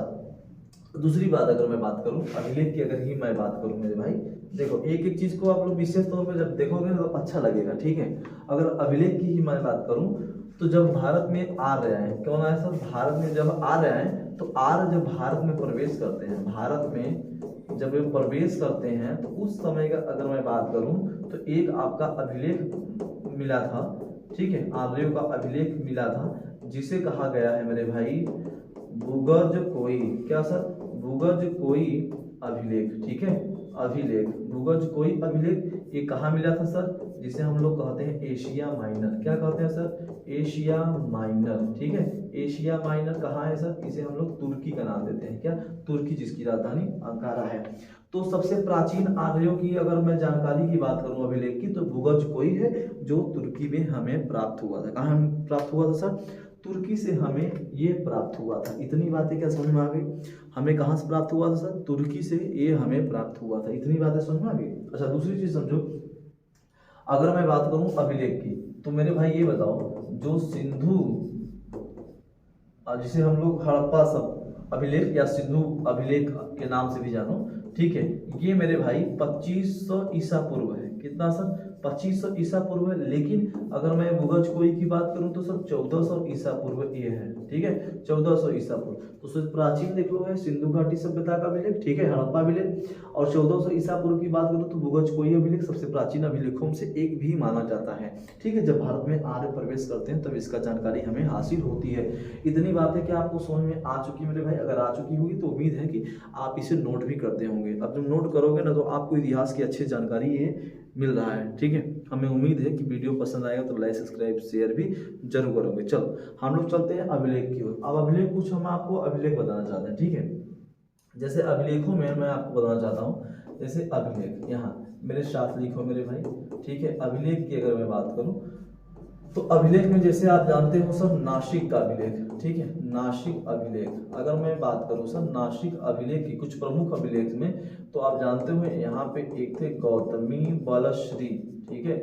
Speaker 1: दूसरी बात अगर मैं बात करूं अभिलेख की, अगर ही मैं बात करूं मेरे भाई, देखो एक एक चीज को आप लोग विशेष तौर पे जब देखोगे ना तो अच्छा लगेगा, ठीक है। अगर अभिलेख की ही मैं बात करूं तो जब भारत में आर्य आए, कौन आए सर? भारत में जब आर्य आए तो आर्य जब भारत में प्रवेश करते हैं, भारत में जब वे प्रवेश करते हैं तो उस समय का अगर मैं बात करूं तो एक आपका अभिलेख मिला था, ठीक है, आर्यों का अभिलेख मिला था जिसे कहा गया है मेरे भाई भूगर्ज कोई, क्या सर? भूगर्ज कोई अभिलेख, ठीक है, अभिलेख, भूगर्ज कोई अभिलेख। ये कहाँ मिला था सर? जिसे हम लोग कहते हैं एशिया माइनर। क्या कहते हैं सर? एशिया माइनर, ठीक है। एशिया माइनर कहाँ है सर? इसे हम लोग तुर्की का नाम देते हैं। क्या? तुर्की, जिसकी राजधानी अंकारा है। तो सबसे प्राचीन आर्यों की अगर मैं जानकारी की बात करूं अभिलेख की, तो भूगर्ज कोई है जो तुर्की में हमें प्राप्त हुआ था। कहाँ प्राप्त हुआ था सर? तुर्की से हमें ये प्राप्त हुआ था। इतनी बातें क्या समझ में आ गई? हमें कहाँ से प्राप्त हुआ था सर? तुर्की से ये हमें प्राप्त हुआ था। इतनी बातें समझ में आ गई। अच्छा, दूसरी चीज समझो, अगर मैं बात करूं अभिलेख की, तो मेरे भाई ये बताओ, जो सिंधु, जिसे हम लोग हड़प्पा सब अभिलेख या सिंधु अभिलेख के नाम से भी जानो, ठीक है, ये मेरे भाई 2500 ईसा पूर्व है। कितना सर? 2500 ईसा पूर्व है। लेकिन अगर मैं भूगर्ज कोई की बात करूं तो सर 1400 ईसा पूर्व ये है, ठीक है, 1400 ईसा पूर्व। तो सर प्राचीन देख लो है सिंधु घाटी सभ्यता का अभिलेख, ठीक है, हड़प्पा अभिलेख। और 1400 ईसा पूर्व की बात करूं तो भूगर्ज कोई अभिलेख सबसे प्राचीन अभिलेखों में से एक भी माना जाता है, ठीक है। जब भारत में आर्य प्रवेश करते हैं तब इसका जानकारी हमें हासिल होती है। इतनी बात है कि आपको समझ में आ चुकी मेरे भाई। अगर आ चुकी होगी तो उम्मीद है कि आप इसे नोट भी करते होंगे। अब जब नोट करोगे ना तो आपको इतिहास की अच्छी जानकारी ये मिल रहा है, ठीक है। हमें उम्मीद है कि वीडियो पसंद आएगा तो लाइक सब्सक्राइब शेयर भी जरूर करोगे। चलो हम लोग चलते हैं अभिलेख की ओर। अब अभिलेख कुछ हम आपको अभिलेख बताना चाहते हैं, ठीक है। जैसे अभिलेखों में मैं आपको बताना चाहता हूँ, जैसे अभिलेख यहाँ मेरे साथ लिखो मेरे भाई, ठीक है। अभिलेख की अगर मैं बात करूँ तो अभिलेख में जैसे आप जानते हो सर नासिक का अभिलेख, ठीक है, नासिक अभिलेख। अगर मैं बात करूं सर नासिक अभिलेख की कुछ प्रमुख अभिलेख में, तो आप जानते हो यहाँ पे एक थे गौतमी बलश्री, ठीक है,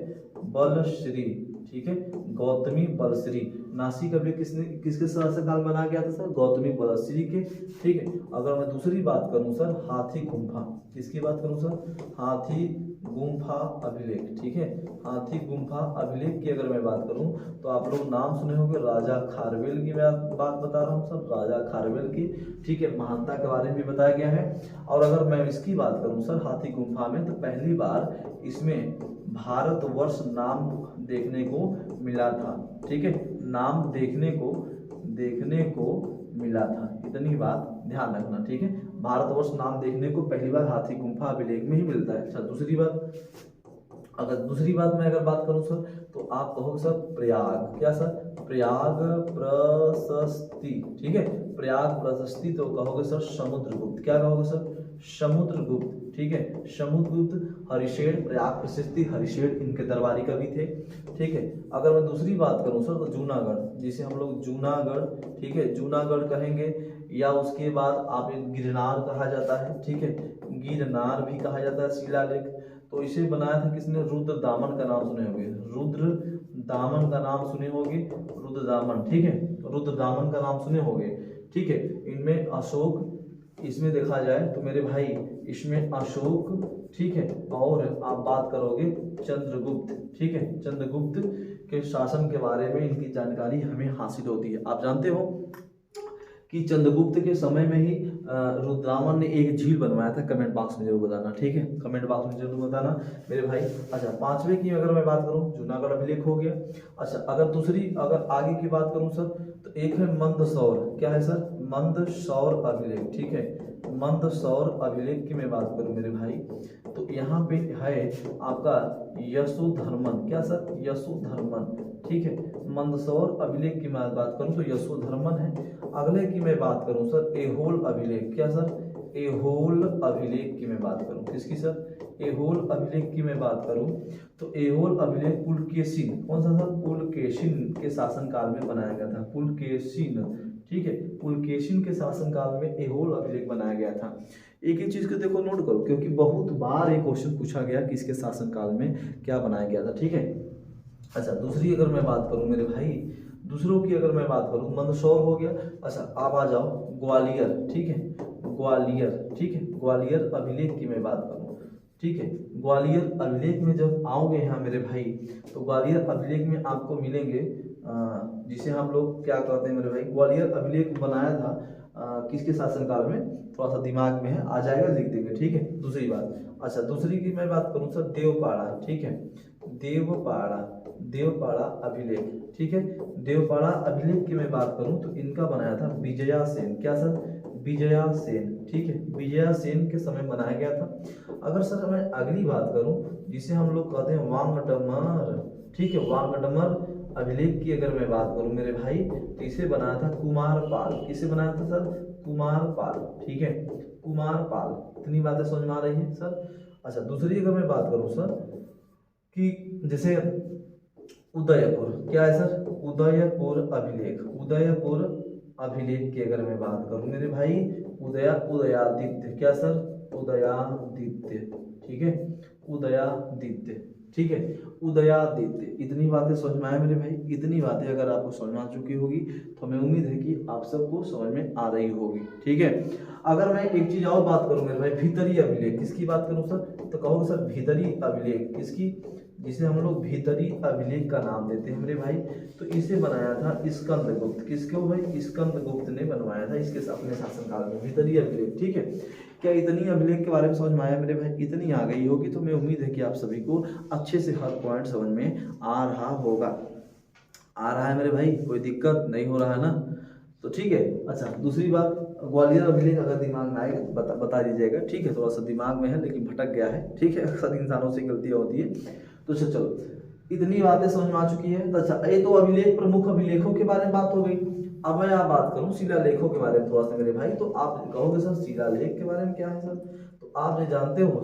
Speaker 1: बलश्री, ठीक है, गौतमी बलश्री। नासिक अभिलेख किसके शासनकाल में बनाया गया था सर? गौतमी बलश्री के, ठीक है। अगर मैं दूसरी बात करूं सर हाथी गुम्फा, किसकी बात करूं सर? हाथी गुम्फा अभिलेख, ठीक है, हाथी गुम्फा अभिलेख की अगर मैं बात करूं तो आप लोग नाम सुने होंगे, राजा खारवेल की मैं बात बता रहा हूं सर, राजा खारवेल की, ठीक है, महानता के बारे में भी बताया गया है। और अगर मैं इसकी बात करूं सर हाथी गुम्फा में, तो पहली बार इसमें भारतवर्ष नाम देखने को मिला था, ठीक है, नाम देखने को मिला था। इतनी बात ध्यान रखना, ठीक है। भारतवर्ष नाम देखने को पहली बार हाथी गुम्फा अभिलेख में ही मिलता है। अच्छा, दूसरी बात, अगर दूसरी बात मैं अगर बात करूं सर तो आप कहोगे सर प्रयाग, क्या सर? प्रयाग प्रशस्ति, ठीक है, प्रयाग प्रशस्ति। तो कहोगे सर समुद्रगुप्त, क्या कहोगे सर? समुद्रगुप्त, ठीक है, समुद्रगुप्त। हरिशेर, प्रयाग प्रशस्ति हरिशेर इनके दरबारी कवि थे, ठीक है। अगर मैं दूसरी बात करूं सर तो जूनागढ़, जिसे हम लोग जूनागढ़, ठीक है, जूनागढ़ कहेंगे, या उसके बाद आप गिरनार कहा जाता है, ठीक है, गिरनार भी कहा जाता है शिलालेख। तो इसे बनाया था किसने? रुद्र दामन का नाम सुने होंगे, रुद्र दामन का नाम सुने होंगे, रुद्र दामन, ठीक है, रुद्र दामन का नाम सुने होंगे, ठीक है। इनमें अशोक, इसमें देखा जाए तो मेरे भाई इसमें अशोक, ठीक है, और आप बात करोगे चंद्रगुप्त, ठीक है, चंद्रगुप्त के शासन के बारे में इनकी जानकारी हमें हासिल होती है। आप जानते हो कि चंद्रगुप्त के समय में ही रुद्रामन ने एक झील बनवाया था। कमेंट बॉक्स में जरूर बताना, ठीक है, कमेंट बॉक्स में जरूर बताना मेरे भाई। अच्छा, पांचवे की अगर मैं बात करूं जूनागढ़ अभिलेख हो गया। अच्छा, अगर आगे की बात करूं सर तो एक है मंदसौर, क्या है सर? मंदसौर अभिलेख, ठीक है, मंदसौर अभिलेख की मैं बात करूं मेरे भाई तो यहाँ पे है आपका यशोधर्मन, क्या सर? यशोधर्मन, ठीक है। मंदसौर अभिलेख की मैं बात करूं तो यशोधर्मन है। अगले की मैं बात करूं सर एहोल अभिलेख, क्या सर? एहोल अभिलेख की मैं बात करूं, किसकी सर? एहोल अभिलेख की मैं बात करूं तो एहोल अभिलेख पुलकेशिन, कौन सा सर? पुलकेशिन के शासनकाल में बनाया गया था, पुलकेशिन, ठीक है, पुलकेशिन के शासनकाल में एहोल अभिलेख बनाया गया था। एक ही चीज को देखो नोट करो, क्योंकि बहुत बार एक क्वेश्चन पूछा गया कि इसके शासनकाल में क्या बनाया गया था, ठीक है। अच्छा, दूसरी अगर मैं बात करूं मेरे भाई, दूसरों की अगर मैं बात करूं, मंदसौर हो गया। अच्छा, आप आ जाओ ग्वालियर, ठीक है, ग्वालियर, ठीक है, ग्वालियर अभिलेख की मैं बात करूं, ठीक है। ग्वालियर अभिलेख में जब आओगे यहाँ मेरे भाई तो ग्वालियर अभिलेख में आपको मिलेंगे जिसे हम लोग क्या कहते हैं मेरे भाई, ग्वालियर अभिलेख बनाया था किसके शासनकाल में, थोड़ा सा दिमाग में है, आ जाएगा लिख देंगे, ठीक है। दूसरी बात, अच्छा दूसरी की मैं बात करूँ सर, देवपाड़ा, ठीक है, देवपाड़ा, देवपाड़ा अभिलेख, ठीक है। देवपाड़ा अभिलेख की मैं बात करूं तो इनका बनाया था विजया सेन, क्या सर, विजया सेन, ठीक है, विजया सेन के समय बनाया गया था। अगर सर मैं अगली बात करूं जिसे हम लोग कहते हैं वांगडमर, ठीक है, वांगडमर अभिलेख की अगर मैं बात करूं मेरे भाई तो इसे बनाया था कुमारपाल, किसे बनाया था सर, कुमारपाल, ठीक है, कुमारपाल। इतनी बातें समझ में आ रही है सर। अच्छा दूसरी अगर मैं बात करूं सर कि जैसे उदयपुर, क्या है सर, उदयपुर अभिलेख, उदयपुर अभिलेख की अगर मैं बात करूं मेरे भाई, उदयादित्य, क्या सर, उदयादित्य, ठीक है, उदयादित्य, ठीक है, उदयादित्य। इतनी बातें समझ में आए मेरे भाई, इतनी बातें अगर आपको समझ में आ चुकी होगी तो हमें उम्मीद है कि आप सबको समझ में आ रही होगी, ठीक है। अगर मैं एक चीज और बात करूं मेरे भाई, भीतरी अभिलेख, किसकी बात करूं सर, तो कहोगे सर भीतरी अभिलेख किसकी, जिसे हम लोग भीतरी अभिलेख का नाम देते हैं मेरे भाई, तो इसे बनाया था स्कंदगुप्त, किसको भाई, स्कंदगुप्त ने बनवाया था इसके अपने शासनकाल में, भीतरी अभिलेख, ठीक है। क्या इतनी अभिलेख के बारे में समझ में आया मेरे भाई, इतनी आ गई होगी तो मैं उम्मीद है कि आप सभी को अच्छे से हर पॉइंट समझ में आ रहा होगा, आ रहा है मेरे भाई, कोई दिक्कत नहीं हो रहा है ना, तो ठीक है। अच्छा दूसरी बात, ग्वालियर अभिलेख अगर दिमाग में आएगा तो बता दीजिएगा, ठीक है, थोड़ा सा दिमाग में है लेकिन भटक गया है, ठीक है, अक्सर इंसानों से गलतियां होती है। तो चलो इतनी बातें समझ में आ चुकी है। तो अच्छा ये तो अभिलेख, प्रमुख अभिलेखों के बारे में बात हो गई। अब मैं यहाँ बात करूँ शिलालेखों के बारे में थोड़ा सा मेरे भाई, तो आप कहोगे सर शिलालेख के बारे में क्या है सर, तो आप ये जानते हो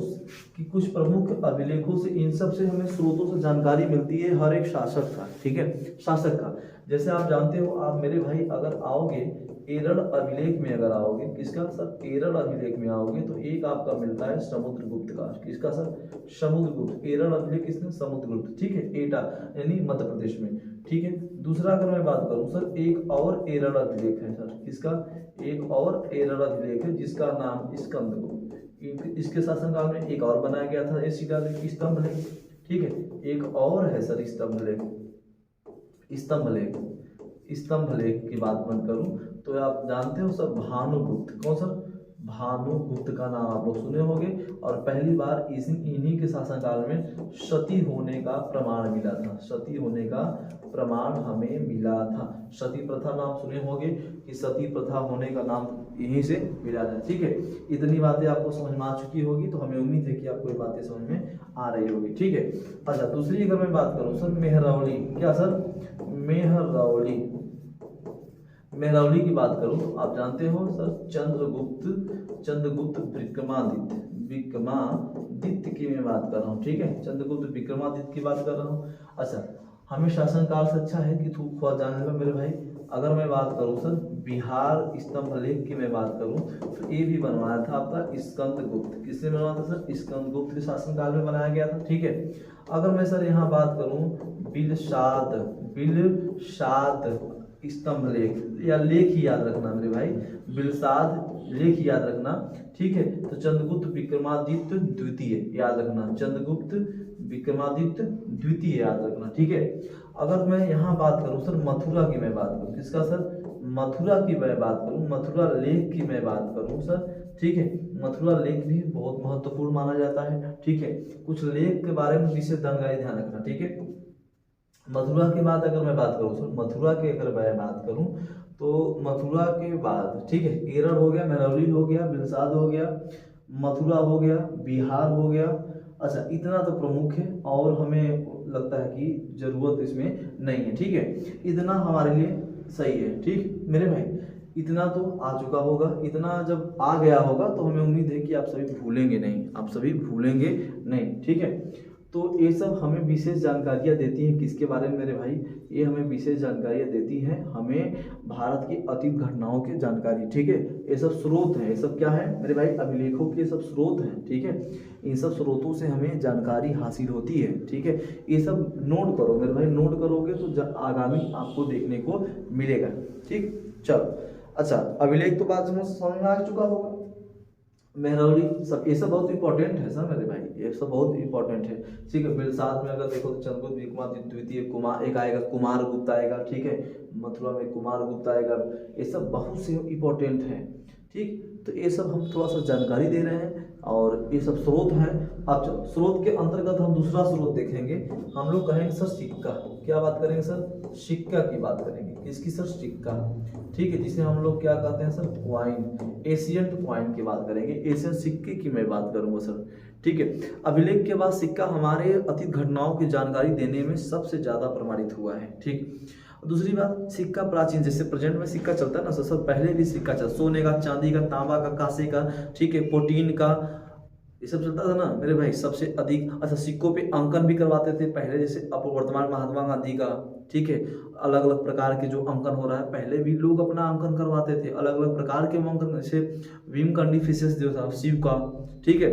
Speaker 1: कि कुछ प्रमुख अभिलेखों से, इन सब से हमें स्रोतों से जानकारी मिलती है हर एक शासक का, ठीक है, शासक का। जैसे आप जानते हो, आप मेरे भाई अगर आओगे केरल अभिलेख में, अगर आओगे किसका सर, केरल अभिलेख में आओगे तो एक आपका मिलता है समुद्रगुप्त का, किसका सर, समुद्रगुप्त, केरल अभिलेख किसने, समुद्रगुप्त, ठीक है, एटा यानी मध्य प्रदेश में, ठीक है। दूसरा अगर मैं बात करूं सर, एक और केरल अभिलेख है सर, किसका, एक और केरल अभिलेख है जिसका नाम स्कंदगुप्त, इसके शासनकाल में एक और बनाया गया था स्तंभलेख, ठीक है, एक और है सर स्तंभलेख, स्तंभलेख, स्तंभलेख की बात मैं करूं तो आप जानते हो सर भानुगुप्त, कौन सर, भानुगुप्त का नाम आप लोग सुने होंगे, और पहली बार इन्हीं के शासनकाल में सती होने का प्रमाण मिला था, सती होने का प्रमाण हमें मिला था। सती प्रथा नाम सुने होंगे कि सती प्रथा होने का नाम यहीं से मिला था, ठीक है। इतनी बातें आपको समझ में आ चुकी होगी तो हमें उम्मीद है कि आपको ये बातें समझ में आ रही होगी, ठीक है। अच्छा दूसरी अगर मैं बात करूँ सर मेहरौली, क्या सर, मेहरौली, मेहरौली की बात करूं तो आप जानते हो सर चंद्रगुप्त विक्रमादित्य, विक्रमादित्य की मैं बात कर रहा हूँ, ठीक है, चंद्रगुप्त विक्रमादित्य की बात कर रहा हूँ। अच्छा हमें शासनकाल से अच्छा है कि तू खुद जान लेगा मेरे भाई। अगर मैं बात करूं सर बिहार स्तंभलेख की मैं बात करूं तो ये भी बनवाया था आपका स्कंदगुप्त, किसने बनवाया था सर, स्कंदगुप्त के शासनकाल में बनाया गया था, ठीक है। अगर मैं सर यहाँ बात करूं बिलशाद स्तंभलेख, या लेख ही याद रखना मेरे भाई, बिलसाद लेख याद रखना, ठीक है। तो चंद्रगुप्त विक्रमादित्य द्वितीय याद रखना, चंद्रगुप्त विक्रमादित्य द्वितीय याद रखना, ठीक है। अगर मैं यहाँ बात करूँ सर मथुरा की मैं बात करूँ, किसका सर, मथुरा की मैं बात करूँ, मथुरा लेख की मैं बात करूँ सर, ठीक है, मथुरा लेख भी बहुत महत्वपूर्ण माना जाता है, ठीक है। कुछ लेख के बारे में विशेष जानकारी ध्यान रखना, ठीक है। मथुरा के बाद अगर मैं बात करूँ सर, मथुरा की अगर मैं बात करूँ तो मथुरा के बाद, ठीक है, केरल हो गया, मेहरौली हो गया, बिलसाद हो गया, मथुरा हो गया, बिहार हो गया। अच्छा इतना तो प्रमुख है और हमें लगता है कि जरूरत इसमें नहीं है, ठीक है, इतना हमारे लिए सही है, ठीक मेरे भाई। इतना तो आ चुका होगा, इतना जब आ गया होगा तो हमें उम्मीद है कि आप सभी भूलेंगे नहीं, आप सभी भूलेंगे नहीं, ठीक है। तो ये सब हमें विशेष जानकारियाँ देती हैं किसके बारे में मेरे भाई, ये हमें विशेष जानकारियाँ देती हैं हमें भारत की अतीत घटनाओं की जानकारी, ठीक है। ये सब स्रोत हैं, ये सब क्या है मेरे भाई, अभिलेखों के सब स्रोत हैं, ठीक है। इन सब स्रोतों से हमें जानकारी हासिल होती है, ठीक है। ये सब नोट करो मेरे भाई, नोट करोगे तो आगामी आपको देखने को मिलेगा, ठीक। चलो अच्छा अभिलेख तो बात समझ में आ चुका होगा। मेहरौली, सब ये सब बहुत इंपॉर्टेंट है सर मेरे भाई, ये सब बहुत इंपॉर्टेंट है। ठीक है, फिर साथ में अगर देखो तो चंद्रगुप्त कुमार द्वितीय, कुमार एक आएगा, कुमार गुप्त आएगा, ठीक है, मथुरा में कुमार गुप्त आएगा, ये सब बहुत से इंपॉर्टेंट हैं। ठीक, तो ये सब हम थोड़ा सा जानकारी दे रहे हैं और ये सब स्रोत हैं। अब चलो स्रोत के अंतर्गत हम दूसरा स्रोत देखेंगे, हम लोग कहेंगे सर सिक्का। क्या बात करेंगे सर? सिक्का की बात करेंगे। किसकी सर? सिक्का। ठीक है, जिसे हम लोग क्या कहते हैं सर? क्वाइन, एशियंट क्वाइन की बात करेंगे, एशियन सिक्के की मैं बात करूंगा सर। ठीक है, अभिलेख के बाद सिक्का हमारे अतीत घटनाओं की जानकारी देने में सबसे ज्यादा प्रमाणित हुआ है। ठीक, दूसरी बात, सिक्का प्राचीन, जैसे प्रेजेंट में सिक्का चलता है ना सर, पहले भी सिक्का चलता, सोने का, चांदी का, तांबा का, कांसे का, ठीक है, प्रोटीन का, ये सब चलता था ना मेरे भाई सबसे अधिक। अच्छा, सिक्कों पे अंकन भी करवाते थे पहले, जैसे अब वर्तमान महात्मा गांधी का, ठीक है, अलग अलग प्रकार के जो अंकन हो रहा है, पहले भी लोग अपना अंकन करवाते थे, अलग अलग प्रकार के अंकन, जैसे भीमकंडी फिशेस जो था शिव का, ठीक है,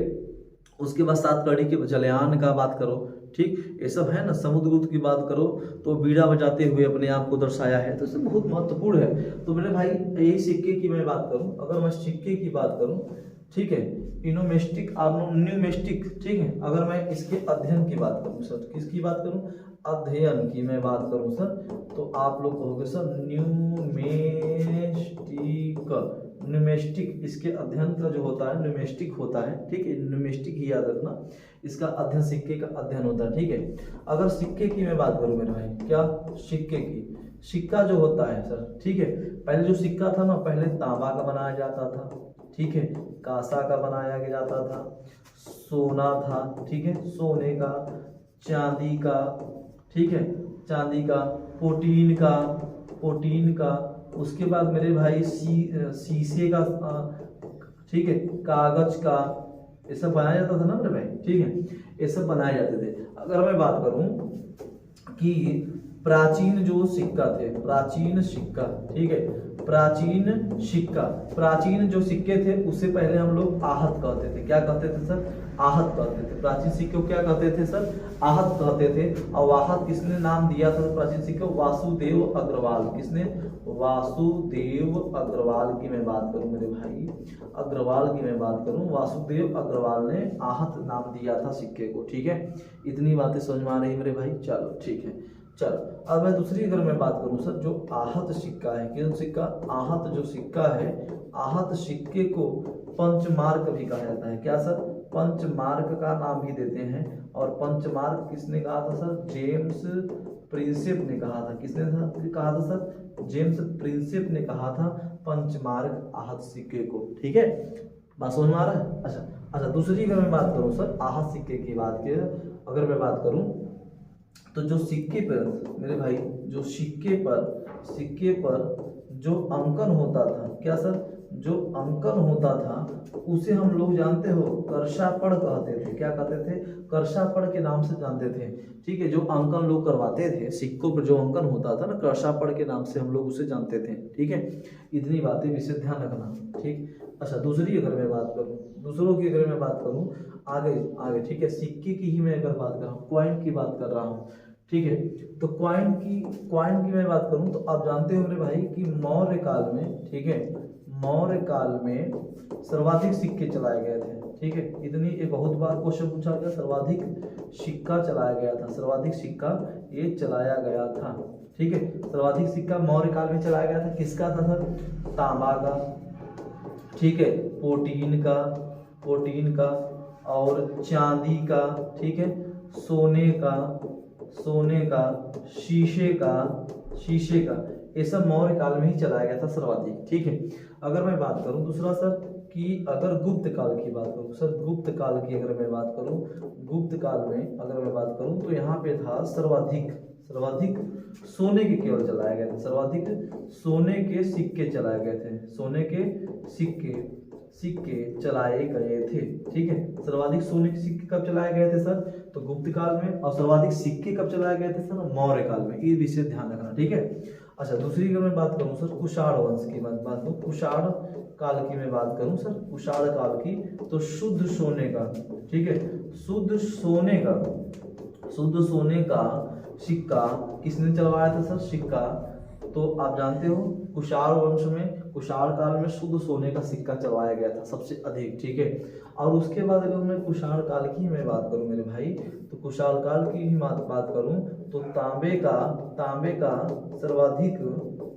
Speaker 1: उसके बाद सातकड़ी के जलयान का बात करो, ठीक, ये सब है ना। समुद्रगुप्त की बात करो तो बीड़ा बजाते हुए अपने आप को दर्शाया है, तो सब बहुत महत्वपूर्ण है। तो मेरे भाई यही सिक्के की मैं बात करूं, अगर मैं सिक्के की बात करूं, ठीक है, इनोमेस्टिक न्यूमेस्टिक, ठीक है, अगर मैं इसके अध्ययन की बात करूं सर, किसकी बात करूं? अध्ययन की मैं बात करूं सर, तो आप लोग कहोगे सर न्यूमेस्टिक, इसके अध्ययन का जो होता है न्यूमेस्टिक होता है। ठीक है, न्यूमेस्टिक ही याद रखना, इसका अध्ययन सिक्के का अध्ययन होता है। ठीक है, अगर सिक्के की मैं बात करूं मेरे भाई, क्या? सिक्के की, सिक्का जो होता है सर, ठीक है, पहले जो सिक्का था ना, पहले तांबा का बनाया जाता था, ठीक है, कांसा का बनाया जाता था, सोना था, ठीक है, सोने का, चांदी का, ठीक है, चांदी का, प्रोटीन का, उसके बाद मेरे भाई शीशे का, ठीक है, कागज का, ये सब बनाया जाता था ना मेरे भाई। ठीक है, ये सब बनाए जाते थे। अगर मैं बात करूं कि प्राचीन जो सिक्का थे, प्राचीन सिक्का, ठीक है, प्राचीन सिक्का, प्राचीन जो सिक्के थे उससे पहले हम लोग आहत कहते थे। क्या कहते थे सर? आहत कहते थे। प्राचीन सिक्के को क्या कहते थे सर? आहत कहते थे। और आहत किसने नाम दिया था प्राचीन सिक्के? वासुदेव अग्रवाल। किसने? वासुदेव अग्रवाल की मैं बात करूं मेरे भाई, अग्रवाल की मैं बात करूं, वासुदेव अग्रवाल ने आहत नाम दिया था सिक्के को। ठीक है, इतनी बातें समझ में आ रही मेरे भाई? चलो ठीक है, चलो अब मैं दूसरी अगर मैं बात करूं सर, जो आहत सिक्का है, किन सिक्का? आहत जो सिक्का है, आहत सिक्के को पंचमार्क भी कहा जाता है। क्या सर? पंचमार्क का नाम भी देते हैं। और पंचमार्क किसने कहा था सर? जेम्स प्रिंसेप ने कहा था। किसने कहा था सर? जेम्स प्रिंसेप ने कहा था पंचमार्क आहत सिक्के को। ठीक है, बात समझ में आ रहा है? अच्छा, दूसरी अगर मैं बात करूं सर, आहत सिक्के की बात की अगर मैं बात करूं, तो जो सिक्के पर मेरे भाई, जो सिक्के पर जो अंकन होता था, क्या सर? जो अंकन होता था उसे हम लोग जानते हो कर्षापड़ कहते थे। क्या कहते थे? कर्षापड़ के नाम से जानते थे। ठीक है, जो अंकन लोग करवाते थे सिक्कों पर, जो अंकन होता था ना, कर्षापड़ के नाम से हम लोग उसे जानते थे। ठीक है, इतनी बातें विशेष ध्यान रखना। ठीक, अच्छा, दूसरी अगर मैं बात करूं, दूसरों की अगर मैं बात करूं आगे, ठीक है, सिक्के की ही मैं अगर बात कर रहा हूँ, क्वाइन की बात कर रहा हूँ। ठीक है, तो क्वाइन की मैं बात करूं तो आप जानते हो मेरे भाई कि मौर्य काल में, ठीक है, मौर्य काल में सर्वाधिक सिक्के चलाए गए थे। ठीक है, इतनी एक बहुत बार क्वेश्चन पूछा गया, सर्वाधिक सिक्का चलाया गया था, सर्वाधिक सिक्का ये चलाया गया था। ठीक है, सर्वाधिक सिक्का मौर्य काल में चलाया गया था। किसका था सर? तांबा का, ठीक है, प्रोटीन का और चांदी का, ठीक है, सोने का, शीशे का, ये सब मौर्य काल में ही चलाया गया था सर्वाधिक। ठीक है, अगर मैं बात करूं दूसरा सर कि अगर गुप्त काल की बात करूं सर, गुप्त काल की अगर मैं बात करूं, गुप्त काल में अगर मैं बात करूं तो यहाँ पे था सर्वाधिक सोने के केवल चलाए गए थे, सर्वाधिक सोने के सिक्के चलाए गए थे, सोने के सिक्के चलाए गए थे। ठीक है, सर्वाधिक सोने के सिक्के कब चलाए गए थे सर? तो गुप्त काल में। और सर्वाधिक सिक्के कब चलाए गए थे सर? मौर्य काल में। ये विषय ध्यान रखना। ठीक है, अच्छा, दूसरी अगर मैं बात करूं सर, कुषाण वंश की बात करूं, कुषाण काल की मैं बात करूं सर, कुषाण काल की, तो शुद्ध सोने का, ठीक है, शुद्ध सोने का सिक्का किसने चलवाया था सर? सिक्का तो आप जानते हो कुषाण वंश में, कुषाण काल में शुद्ध सोने का सिक्का चलवाया गया था सबसे अधिक, ठीक है। और उसके बाद अगर मैं कुषाण काल की मैं बात करूं मेरे भाई, तो कुषाण काल की ही बात करूं तो तांबे का सर्वाधिक,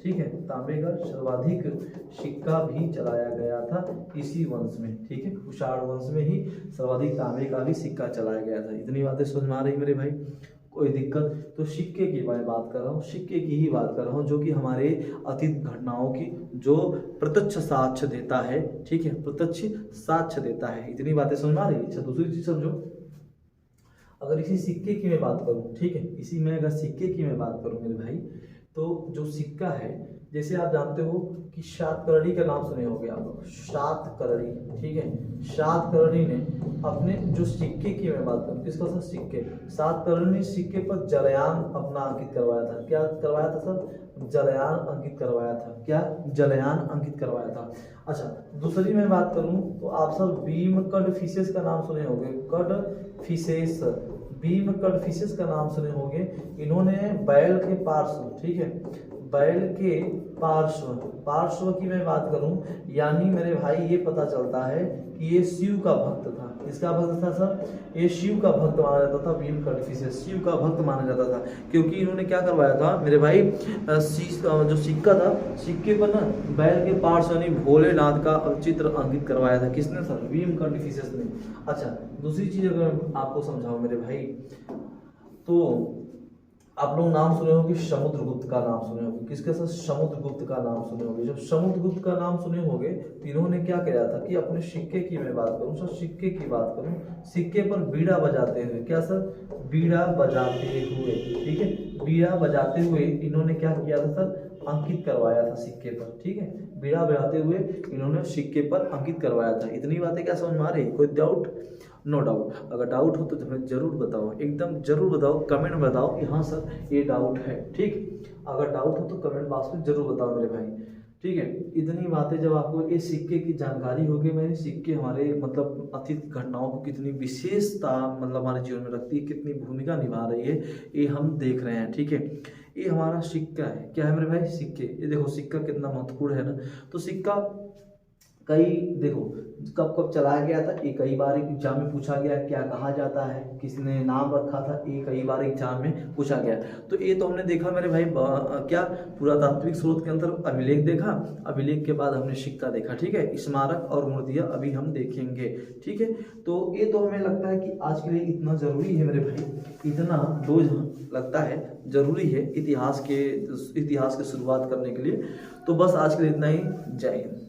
Speaker 1: ठीक है, तांबे का सर्वाधिक सिक्का भी चलाया गया था इसी वंश में, ठीक है। कुषाण वंश में ही सर्वाधिक तांबे का भी सिक्का चलाया गया था। इतनी बातें समझ में आ रही मेरे भाई, कोई दिक्कत? तो सिक्के की मैं बात कर रहा हूँ, सिक्के की ही बात कर रहा हूँ, जो कि हमारे अतीत घटनाओं की जो प्रत्यक्ष साक्ष्य देता है, ठीक है, प्रत्यक्ष साक्ष्य देता है। इतनी बातें समझ में आ रही है। अच्छा, दूसरी चीज समझो, अगर इसी सिक्के की मैं बात करूं, ठीक है, इसी में अगर सिक्के की मैं बात करूं मेरे भाई, तो जो सिक्का है, जैसे आप जानते हो कि सातकर्णी का नाम सुने होंगे आप लोग, सातकर्णी, ठीक है। सातकर्णी ने अपने जो सिक्के की मैं बात करूं, किसका सर? सिक्के। सातकर्णी सिक्के पर जलयान अपना अंकित करवाया था। क्या करवाया था सर? जलयान अंकित करवाया था। क्या? जलयान अंकित करवाया था। अच्छा, दूसरी मैं बात करूं तो आप सब बीम कडफिसेस का नाम सुने होंगे, कडफिसेस, बीम कडफिसेस का नाम सुने होंगे। इन्होंने बैल के पार्श्व, ठीक है, बैल के पार्श्व की मैं बात करूं, यानी मेरे भाई ये पता चलता है कि ये शिव का भक्त था। किसका भक्त था सर? ये शिव का भक्त माना जाता था। भीम कडफिसेस शिव का भक्त माना जाता था, क्योंकि इन्होंने क्या करवाया था मेरे भाई, जो सिक्का था, सिक्के पर ना बैल के पार्श्व यानी भोलेनाथ का चित्र अंकित करवाया था। किसने सर? भीम कडफिसेस ने। अच्छा, दूसरी चीज अगर आपको समझाऊं मेरे भाई, तो आप लोग नाम सुने होंगे समुद्रगुप्त का नाम सुने होंगे। किसके सर? समुद्रगुप्त का नाम सुने होंगे। जब समुद्रगुप्त का नाम सुने होंगे तो इन्होंने क्या किया था कि अपने सिक्के की मैं बात करूं सर, सिक्के की बात करूं, सिक्के पर बीड़ा बजाते हुए, क्या सर? बीड़ा बजाते हुए, ठीक है, बीड़ा बजाते हुए इन्होंने क्या किया था सर? अंकित करवाया था सिक्के पर, ठीक है, बीड़ा बजाते हुए इन्होंने सिक्के पर अंकित करवाया था। इतनी बातें क्या समझ में आ रही? कोई डाउट? No doubt. अगर डाउट हो तो हमें जरूर बताओ, एकदम जरूर बताओ, कमेंट में बताओ कि हाँ सर ये डाउट है, ठीक। अगर डाउट हो तो कमेंट बॉक्स में जरूर बताओ मेरे भाई, ठीक है। इतनी बातें जब आपको ये सिक्के की जानकारी होगी, मेरे सिक्के हमारे मतलब अतीत घटनाओं को कितनी विशेषता मतलब हमारे जीवन में रखती है, कितनी भूमिका निभा रही है, ये हम देख रहे हैं, ठीक है। ये हमारा सिक्का है। क्या है मेरे भाई? सिक्के। ये देखो सिक्का कितना महत्वपूर्ण है ना। तो सिक्का कई देखो कब कब चलाया गया था, ये कई बार एग्जाम में पूछा गया। क्या कहा जाता है, किसने नाम रखा था, ये कई बार एग्जाम में पूछा गया। तो ये तो हमने देखा मेरे भाई, क्या पुरातात्विक स्रोत के अंदर अभिलेख देखा, अभिलेख के बाद हमने सिक्का देखा, ठीक है। स्मारक और मूर्तियां अभी हम देखेंगे, ठीक है। तो ये तो हमें लगता है कि आज के लिए इतना जरूरी है मेरे भाई, इतना रोज लगता है जरूरी है इतिहास की शुरुआत करने के लिए। तो बस आज के लिए इतना ही। जय हिंद।